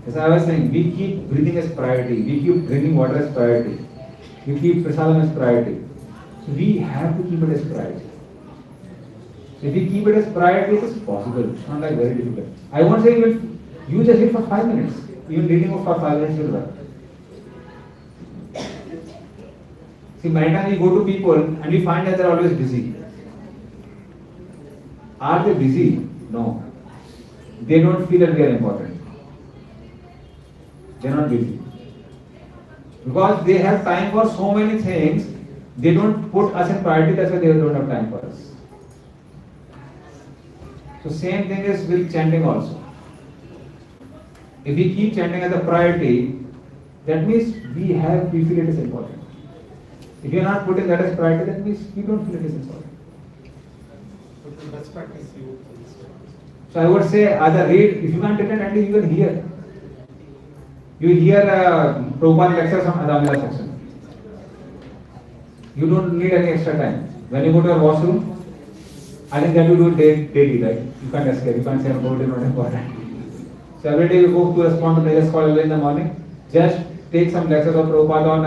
As I was saying, we keep breathing as priority, we keep drinking water as priority, we keep prasadam as priority. So we have to keep it as priority. So if we keep it as priority, it is possible. It's not like very difficult. I won't say even you just read for 5 minutes. Even reading for 5 minutes will work. See, many times we go to people and we find that they are always busy. Are they busy? No. They don't feel that we are important. They are not busy. Because they have time for so many things, they don't put us in priority, that's why they don't have time for us. So same thing is with chanting also. If we keep chanting as a priority, that means we feel it is important. If you are not putting that as priority, that means we don't feel it is important. But the best practice you would So I would say either read, if you can't attend, at least you can hear. You hear Prabhupada lectures on Adamila section. You don't need any extra time. When you go to your washroom, I think that you do it daily, right? You can't escape, you can't say, oh, it is not important. So every day you go to respond to the call in the morning, just take some lectures of Prabhupada on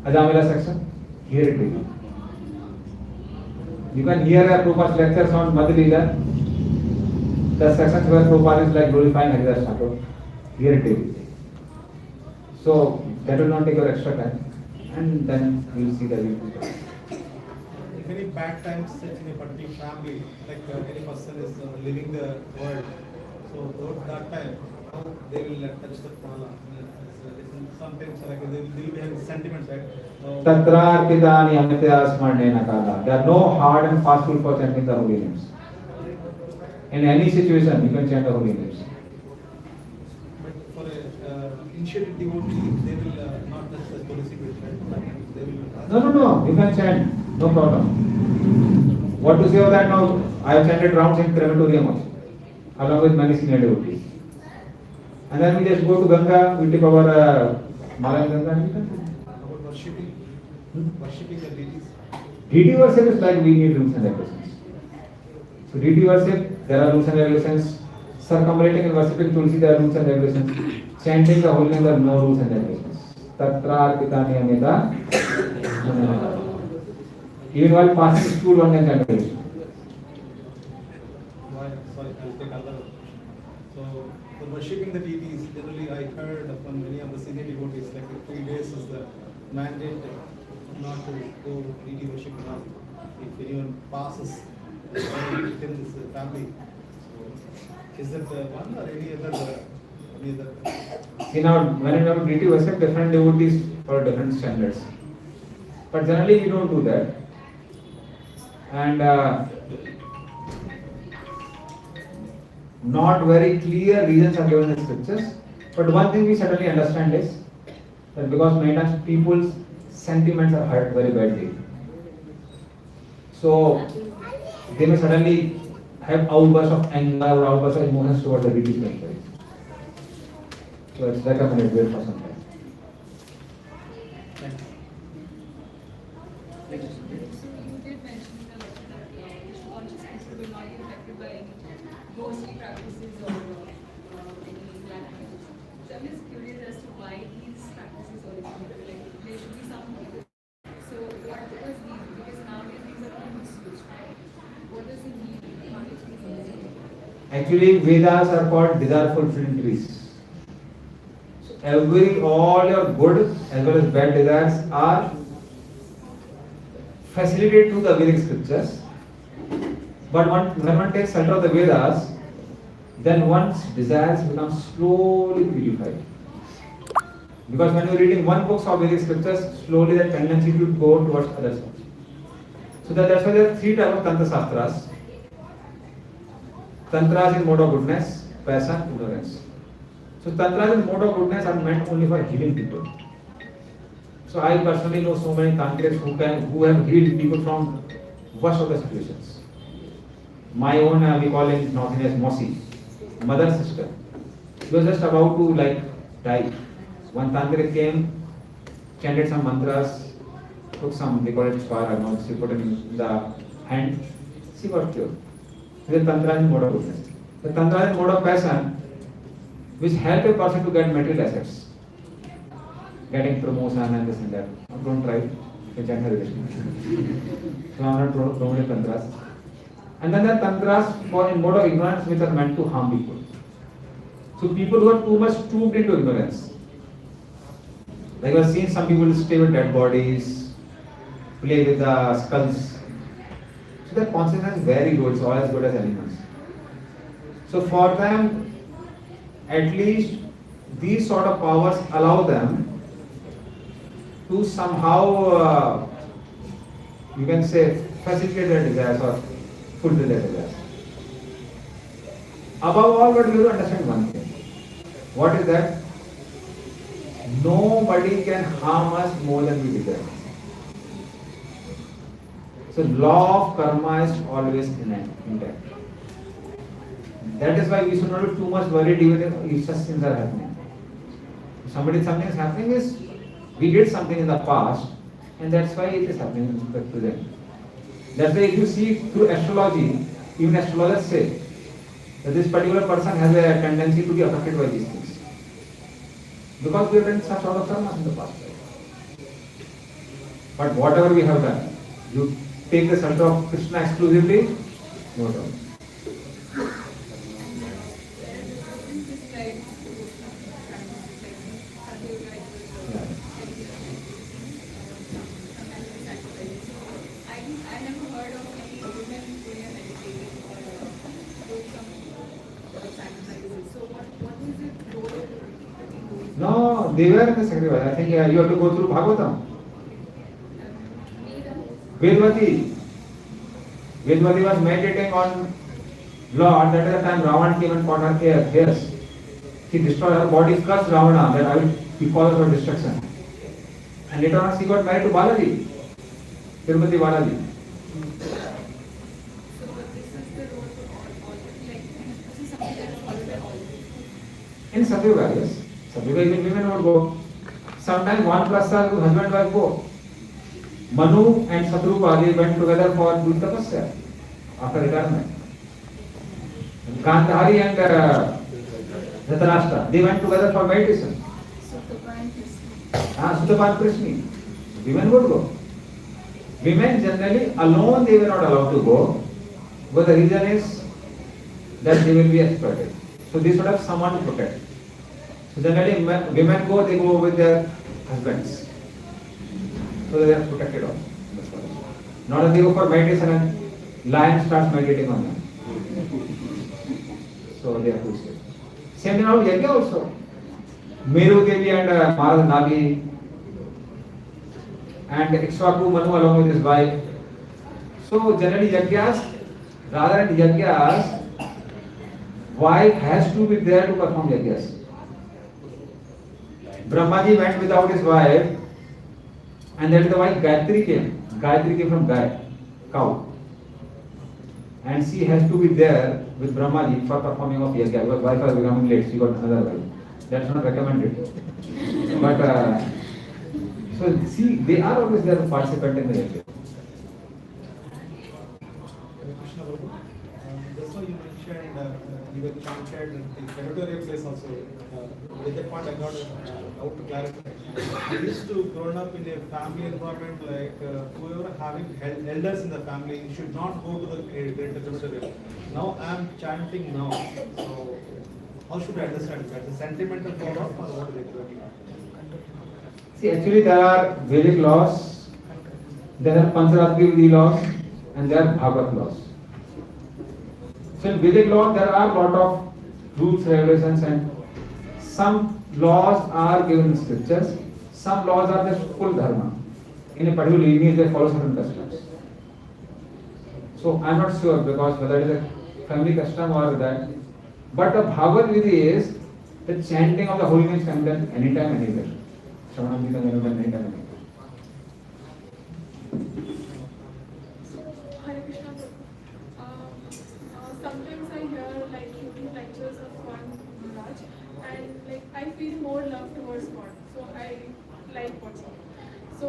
Adamila section, hear it daily. You can hear Prabhupada's lectures on Madhya, the sections where Prabhupada is like glorifying Haridas Thakur, hear it daily. So that will not take your extra time, and then you will see that you will. If any bad times set in a particular family, like any person is leaving the world, so throughout that time, how they will touch the Pala. Sometimes like they will be having sentiments, right? Tatrarpidani amitya smarnena kala. There are no hard and fast rule for chanting the holy names. In any situation, you can chant the holy names. But for a initiated devotee, they will not touch the Tulsi bridge, right? They will. No, you can chant, no problem. What to say of that now? I have chanted rounds in crematorium also, along with many senior devotees. And then we just go to Ganga, we take our Mala in Ganga and we can. About worshipping, worshipping the deities. Deity worship is like we need rules and regulations. So deity worship, there are rules and regulations. Circumambulating and worshipping Tulsi, there are rules and regulations. Chanting the holy name, there are no rules and regulations. Tatra Arpita Niyamita. Even while passing school, one can chant regulation. Sorry, I'll take another. So, for worshipping the deities, generally I heard from many of the senior devotees, like 3 days is the mandate not to go deity worship now. If anyone passes within this family, so is that the one or any other? See now, when you have deity worship, different devotees for different standards. But generally we don't do that. And not very clear reasons are given in the scriptures. But one thing we certainly understand is that because many times people's sentiments are hurt very badly. So they may suddenly have outbursts of anger or outbursts of emotions towards the deity spirituality. So it's recommended wait for some time. Thank you. So you did mention in the lecture that Vishnu consciousness will not be affected by any ghostly practices or any black magic. So I'm just curious as to why these practices originated. Like there should be some. So what was these? Because nowadays these are all misused, right? What does it mean? How did these originate? Actually, Vedas are called desire fulfilling trees. So all your good as well as bad desires are facilitated through the Vedic scriptures. But when one takes shelter of the Vedas, then one's desires become slowly purified. Because when you're reading one book of Vedic scriptures, slowly the tendency to go towards other stuff. So that's why there are 3 types of Tantra Shastras. Tantras in mode of goodness, passion, ignorance. So Tantras in mode of goodness are meant only for healing people. So I personally know so many tantrics who have healed people from worst of the situations. My own, we call him North Indian as Mosi, mother sister. She was just about to die. One tantric came, chanted some mantras, took some, they call it swara, she put it in the hand, she got cured. This is Tantra in mode of goodness. The Tantra in mode of passion, which help a person to get material assets. Getting promotion and this and that. Don't try. You can chant meditation. So I'm not promoting tantras. And then there are tantras for in mode of ignorance which are meant to harm people. So people who are too much stooped into ignorance. Like I've seen some people stay with dead bodies, play with the skulls. So their consciousness is very low, it's all as good as animals. So for them, at least these sort of powers allow them to somehow, you can say, facilitate their desires or fulfill their desires. Above all, but you have to understand one thing. What is that? Nobody can harm us more than we desire. So law of karma is always intact. That is why we should not be too much worried even if such things are happening. If something is happening is we did something in the past and that's why it is happening in the present. That's why if you see through astrology, even astrologers say that this particular person has a tendency to be affected by these things. Because we have done such sort of karma in the past. But whatever we have done, you take the shelter of Krishna exclusively, no doubt. No, they were in the sacrifice. I think you have to go through Bhagavatam. Vedvati was meditating on Lord. That is the time Ravan came and caught her hairs. He destroyed her body, cursed Ravana, that I will be cause for destruction. And later on she got married to Balaji, Tirupati Balaji. In Satyuga, yes. Satyuga even women would go. Sometimes one prasad with husband and wife go. Manu and Satrupa, they went together for doing tapasya after retirement. Gandhari and Dhritarashtra, they went together for meditation. Sutapa and Krishna. Women would go. Women generally alone they were not allowed to go, but the reason is that they will be exploited. So they should have someone to protect. So generally women go, they go with their husbands. So they are protected also. Not that they go for meditation and lion starts meditating on them. So they are two states. Same thing about Yajna also. Meru Devi and Maharaj Nagi and Ikshvaku Manu along with his wife. So generally Yajnas, rather than Yajnas, wife has to be there to perform Yajnas. Brahmaji went without his wife, and then the wife Gayatri came. Gayatri came from Gay, cow. And she has to be there with Brahmaji for performing of Yajna. Because wife was becoming late, she got another wife. That's not recommended. But so see, they are always there to participate in the Yajna. Krishna Prabhu, just now you mentioned you were chanted the territorial place also. With that point I got out to clarify. I used to grown up in a family environment like whoever having elders in the family should not go to the territorial. Now I am chanting now. So how should I understand that? The sentimental part of or what is it exactly? See, actually there are Vedic laws, there are Pancharatri Vidhi laws, and there are Bhagavad laws. So in Vedic law there are a lot of rules, regulations, and some laws are given in scriptures, some laws are just full dharma. In a particular lineage they follow certain customs. So I am not sure because whether it is a family custom or that. But the Bhagavad Vidhi is the chanting of the holy names can be done anytime, anywhere. Shravanam can be done anytime, anywhere. Hare Krishna. Sometimes I hear like YouTube lectures of one Maharaj, and like I feel more love towards God, so I like watching. So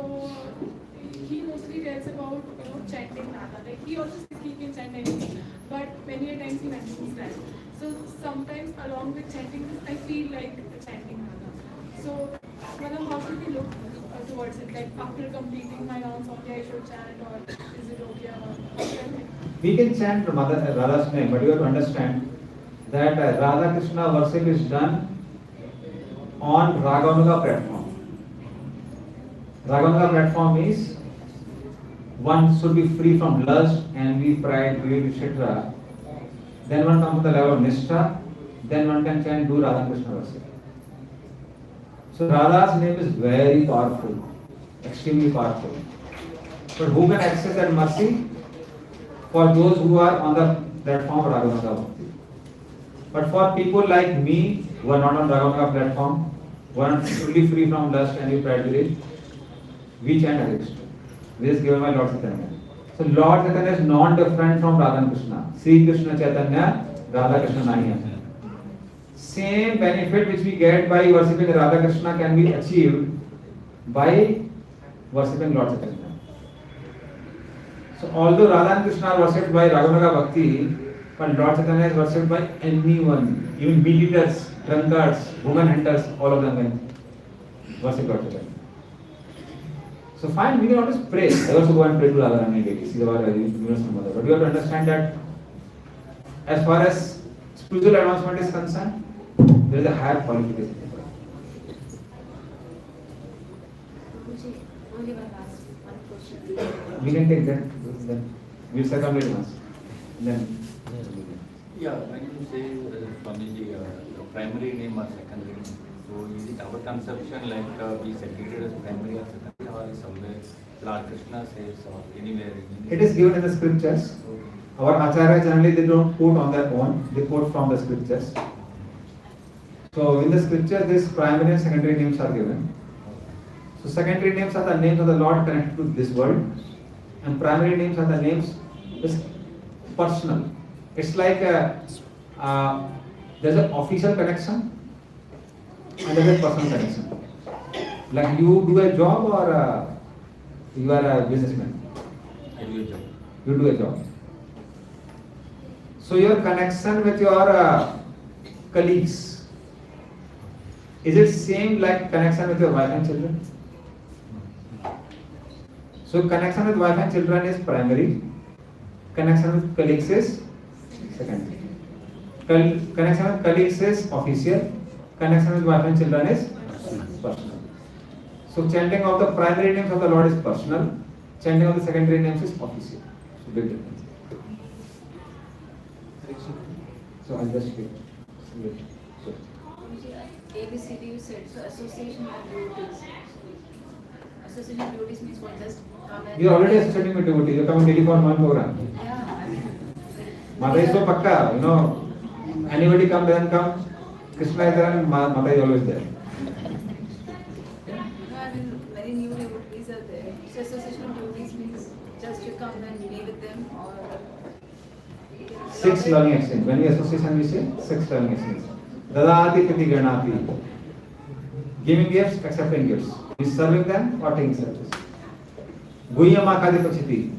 he mostly tells about chanting Nada. Like he also says he can chant anything, but many a times he mentions that. So sometimes along with chanting this, I feel like chanting Nada. So Madam, how should we look towards it? Like after completing my rounds, only I should chant, or is it okay? Or We can chant Radha's name, but you have to understand that Radha Krishna worship is done on Raganuga platform. Raganuga platform is one should be free from lust, envy, pride, greed, etc. Then one comes to the level of Nishtha, then one can chant do Radha Krishna worship. So Radha's name is very powerful, extremely powerful. But who can access that mercy? For those who are on the platform of Raganuga Bhakti. But for people like me, who are not on Raganuga platform, who are fully free from lust, envy, pride, greed, we chant Hare Krishna. This is given by Lord Chaitanya. So Lord Chaitanya is non-different from Radha Krishna. Sri Krishna Chaitanya, Radha Krishna Naya. Same benefit which we get by worshipping Radha Krishna can be achieved by worshipping Lord Chaitanya. So although Radha and Krishna are worshipped by Raganuga Bhakti, but Lord Chaitanya is worshipped by anyone, even meat eaters, drunkards, woman hunters, all of them can worship Lord Chaitanya. So fine, we can always pray. I also go and pray to Radharani daily. She's our universal mother. But you have to understand that as far as spiritual advancement is concerned, there is a higher qualification. Prabhuji, only one question. We can take that. Then we'll circumvent once. Then. Yeah, when you say Swamiji, the primary name or secondary name, so is it our conception like we segregated as primary or secondary, or somewhere Lord Krishna says or anywhere? It is given in the scriptures. Our Acharya generally they don't quote on their own, they quote from the scriptures. So in the scripture, these primary and secondary names are given. So secondary names are the names of the Lord connected to this world, and primary names are the names is personal. It's like there's an official connection and there's a personal connection. Like you do a job or you are a businessman. I do a job. You do a job. So your connection with your colleagues, is it same like connection with your wife and children? So connection with wife and children is primary. Connection with colleagues is secondary. Connection with colleagues is official. Connection with wife and children is personal. So chanting of the primary names of the Lord is personal. Chanting of the secondary names is official. So big difference. So I'll just wait. So ABCD you said, so association of devotees. Association of devotees means what? Just come and... you are already associating with devotees. You are coming daily for one program. Yeah, I mean... Mata is so pakka, you know, anybody come, doesn't come, Krishna is there and Mata is always there. No, I mean, many new devotees are there. So association of devotees means just you come and be with them or... Six learning exchange. When we association, we say six learning exchange. Dadati Kriti Ganati. Giving gifts, accepting gifts. Is serving them or taking service. Guhyama Kadipachiti.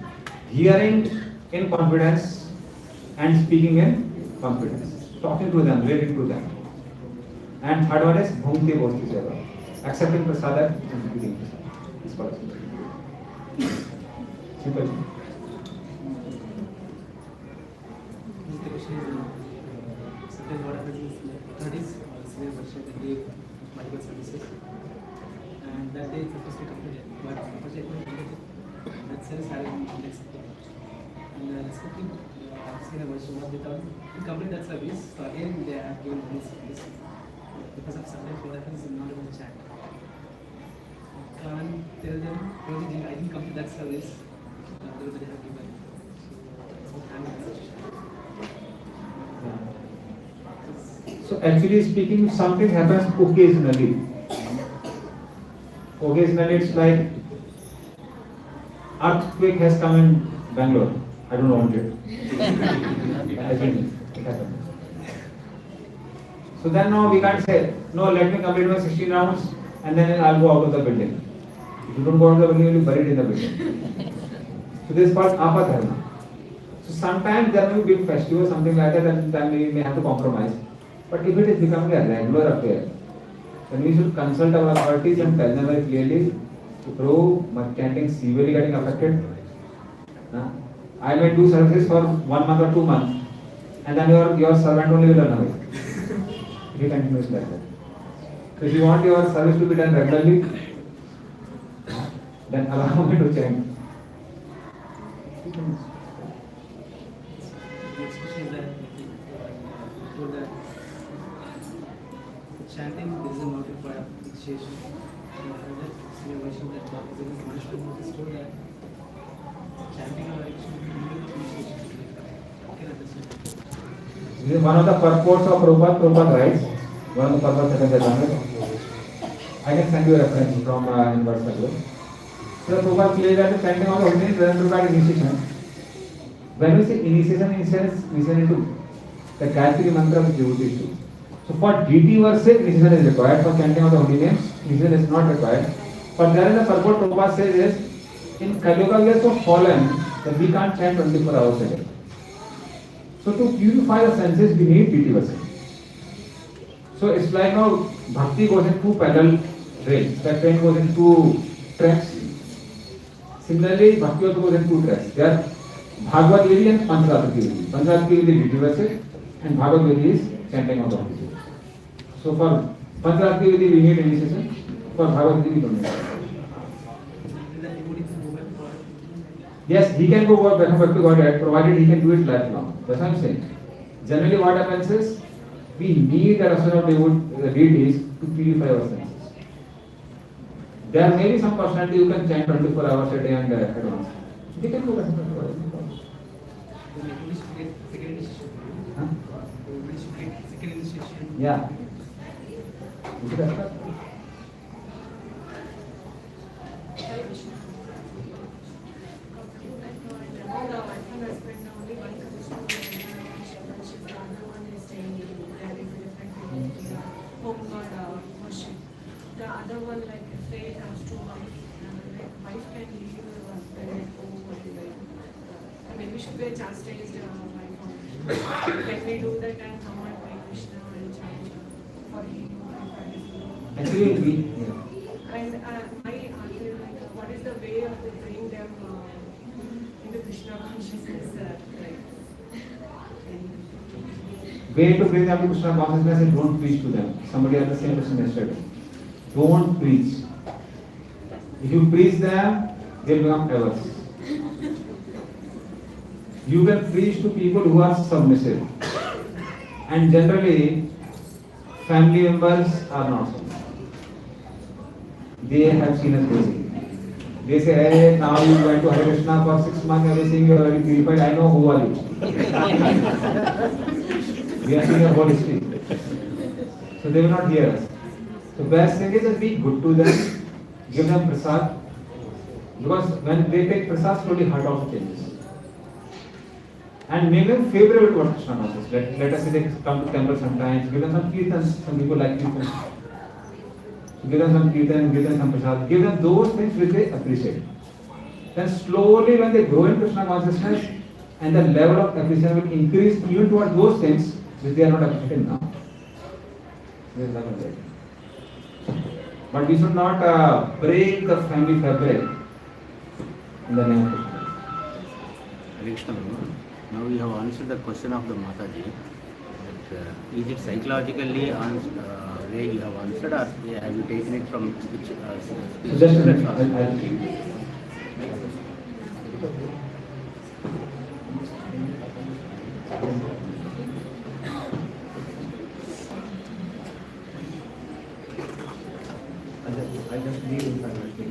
Hearing in confidence and speaking in confidence. Talking to them, relating to them. And third one is Bhumti Bosti Seva. Accepting prasada and speaking prasada. It's called simple. The question is, sometimes what happens is, 30s, say, worship and give multiple services, and that day it's supposed to be completed, but unfortunately I couldn't complete it. That service had an unacceptable. And accepting, say the worship was without, to complete that service, so again they have given this, because of sometimes what happens is not able to chant. Can't tell them, I didn't complete that service, they have given. So, So actually speaking, something happens occasionally. Occasionally it's like earthquake has come in Bangalore. I don't want it. I think it happened. So then now we can't say, no, let me complete my 16 rounds and then I'll go out of the building. If you don't go out of the building, you'll be buried in the building. So this is called apadharma. So sometimes there may be big festival, something like that, and then we may have to compromise. But if it is becoming a regular affair, then we should consult our authorities and tell them very clearly to prove my chanting severely getting affected. I may do services for 1 month or 2 months, and then your servant only will run away. If he continues like that. So if you want your service to be done regularly, then allow me to chant. Next question is that told that chanting is not required of initiation. That version that is punishment is told that chanting or action initiation. Okay, understand. This is one of the purports of Prabhupada writes. One of the purports of the I can send you a reference from Inverse Circle. So Prabhupada clearly that the chanting of the holy name doesn't require initiation. When we say initiation into the Gayatri mantra of devotees too. So for DT worship, initiation is required. For chanting of the holy names, initiation is not required. But there is a purport Prabhupada says is, in Kali Yuga we are so fallen that we can't chant 24 hours a day. So to purify the senses, we need DT worship. So it's like how Bhakti goes in 2 parallel trains. That train goes in 2 tracks. Similarly, Bhakti also goes in 2 tracks. They are Bhagavad Gita and Pancharatra Gita. Pancharatra Gita is DT worship and Bhagavad Gita is chanting of the Holy Spirit. So for Pancharatra Gita we need initiation. For Bhagavad Gita we don't need. Yes, he can go back to God provided he can do it lifelong. That's what I'm saying. Generally what happens is, we need the association of deities to purify our senses. There may be some personality who can chant 24 hours a day and advance. They can go back to God. Second initiation. Yeah. The other one, like if they comes to wife can leave her husband at home, maybe should be chastised wife. Can we do that and someone pray Krishna and chant for him? Actually, And I ask you, like, what is the way of bringing them into Krishna consciousness? way to bring them to Krishna consciousness is don't preach to them. Somebody asked the same question yesterday. Don't preach. If you preach them, they become averse. You can preach to people who are submissive. And generally, family members are not submissive. They have seen us crazy. They say, hey, now you went to Hare Krishna for 6 months, everything you are already purified. I know who are you. We are seeing your whole history. So they will not hear us. So best thing is that be good to them, give them prasad. Because when they take prasad, slowly heart also changes. And make them favorable towards Krishna consciousness. Let us say they come to temple sometimes, give them some kirtans. Some people like kirtans. So give them some kirtan, give them some prasad. Give them those things which they appreciate. Then slowly when they grow in Krishna consciousness, and the level of appreciation will increase even towards those things which they are not appreciating now. This is not right. But we should not break the family fabric in the name of Krishna. Krishna, now you have answered the question of the Mataji. Is it psychologically way you have answered, or have you taken it from which? So just a minute. I'll just leave in front of you.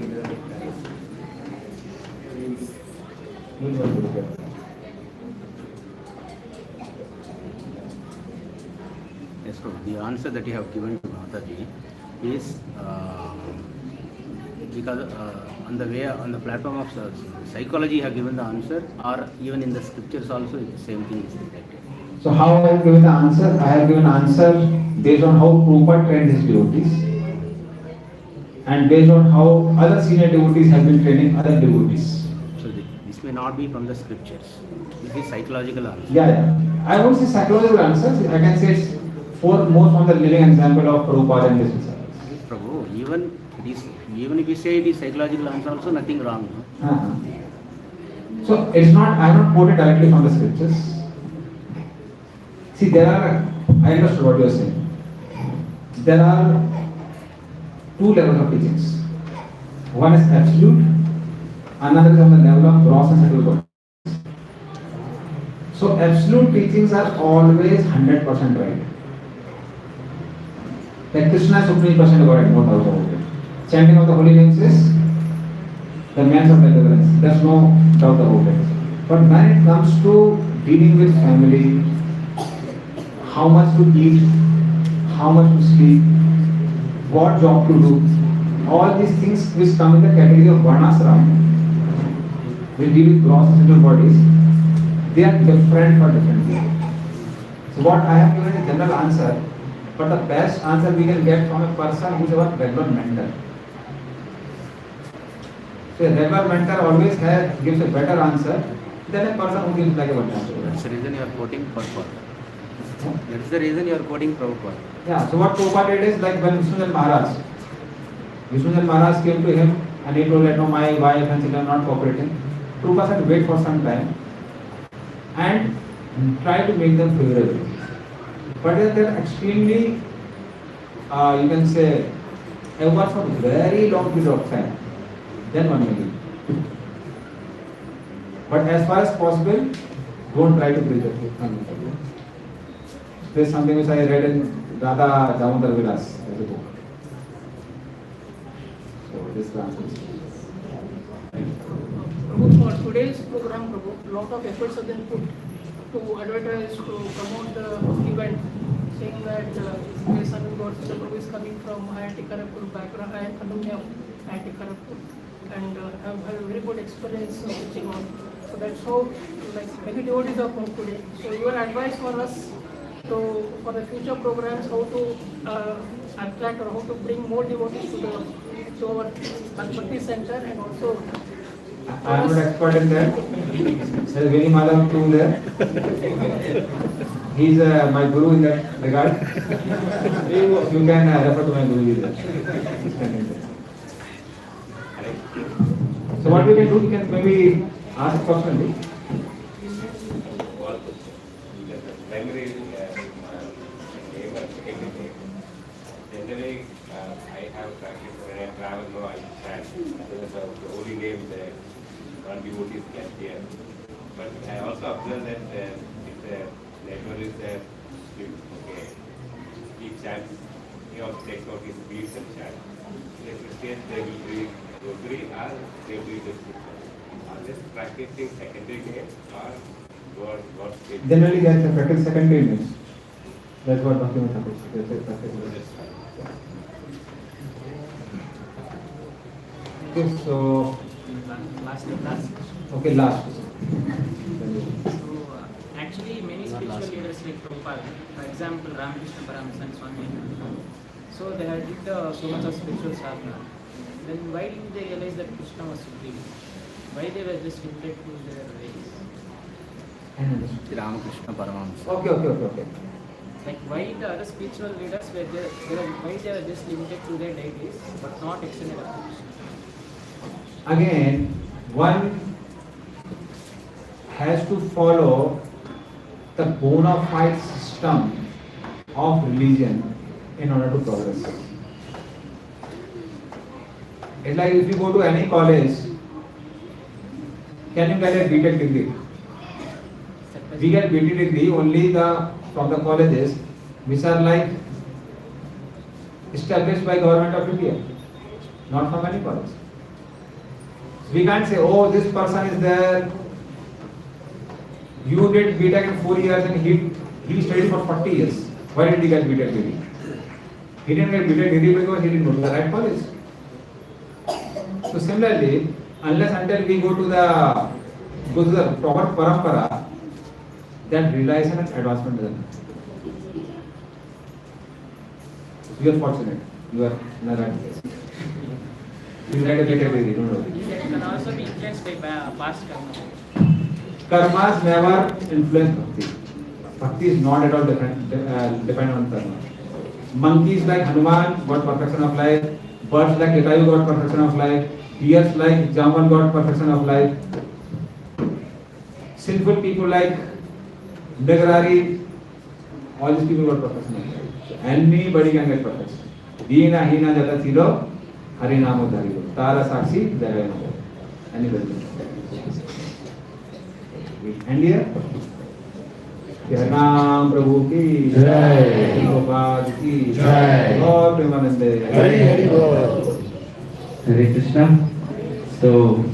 Yes, so the answer that you have given to Mataji is because on the platform of psychology you have given the answer, or even in the scriptures also the same thing is reflected. So how I have given the answer? I have given answer based on how Prabhupada trained his devotees, and based on how other senior devotees have been training other devotees. So this may not be from the scriptures. This is psychological answer. Yeah. I won't say psychological answers. I can say it's more from the living example of Prabhupada and his disciples. Prabhu, even if you say it is psychological answer, also nothing wrong. No? So it's not. I have not quoted directly from the scriptures. See, I understood what you are saying. There are two levels of teachings. One is absolute, another is on the level of gross and subtle bodies. So absolute teachings are always 100% right. Like Krishna is supreme person God, no doubt about it. Chanting of the holy names is the means of deliverance. There's no doubt about it. But when it comes to dealing with family, how much to eat, how much to sleep, what job to do, all these things which come in the category of varnasram, which deal with gross and subtle bodies, they are different for different people. So what I have given is a general answer, but the best answer we can get from a person who is our regular mentor. So a regular mentor always gives a better answer than a person who gives like a one answer. That's the reason you are quoting Prabhupada. That's the reason you are quoting Prabhupada. Yeah, so what Prabhupada did is like when Vishnu Maharaj came to him and he told that no, my wife and children are not cooperating. Prabhupada said wait for some time and try to make them favorable. But if they are extremely, you can say, averse for very long period of time, then one may leave. But as far as possible, don't try to bridge the family. This is something which I read in Radha Damodar Vilas as a book. So this is the answer. Prabhu, for today's program, Prabhu, a lot of efforts have been put to advertise, to promote the event, saying that my son Gaurasundar Prabhu is coming from IIT Kharagpur background. I am alumni of IIT Kharagpur and have had a very good experience teaching on. So that's how many devotees have come today. So your advice for us for the future programs, how to attract or how to bring more devotees to our Bhakti center, and also I am not expert in that. There is Veni Madhav too there. He is my guru in that regard. You can refer to my guru there. So what we can do, we can maybe ask personally. Primary generally, I have practiced when I travel, no, I stand. The only name the one devotees can hear. But I also observe that if the network is there, okay, he chants, he also takes out his beads and chants. The Christians, they will read rosary or they will read the scripture. Are they practicing secondary names or God's name? Generally, that's a practice secondary names. That's what document happens. Okay, so Last. okay, last. So actually, many spiritual leaders like Prabhupada, for example, Ramakrishna Paramahansa and Swami, so they had did so much of spiritual sadhana. Then why didn't they realize that Krishna was supreme? Why they were just limited to their ways? Ramakrishna Paramahansa. Okay. Like why the other spiritual leaders why they were just limited to their deities but not extended up to Krishna? Again, one has to follow the bona fide system of religion in order to progress. It's like if you go to any college, can you get a BTech degree? We get BTech degree only from the colleges which are like established by government of India, not from any college. We can't say, oh, this person is there. You did BTech in 4 years and he studied for 40 years. Why did he get BTech degree? He didn't get BTech degree because he didn't go to the right college. So similarly, unless until we go to the proper parampara, that realization and advancement doesn't happen. You are fortunate. You are in the right place. You get a BTech degree, don't worry. It can also be influenced by past karma. Karmas never influence bhakti. Bhakti is not at all dependent on karma. Monkeys like Hanuman got perfection of life. Birds like Jatayu got perfection of life. Deers like Jamban got perfection of life. Sinful people like Nagarari, all these people got perfection of life. Anybody can get perfection. Dina hina jata thilo harinamo dharilo. Tara sakshi deveno. Anybody can. And here, Naam Prabhu ki Jai, Prabhupada ki Jai, Lord Premanande. Hare Krishna. So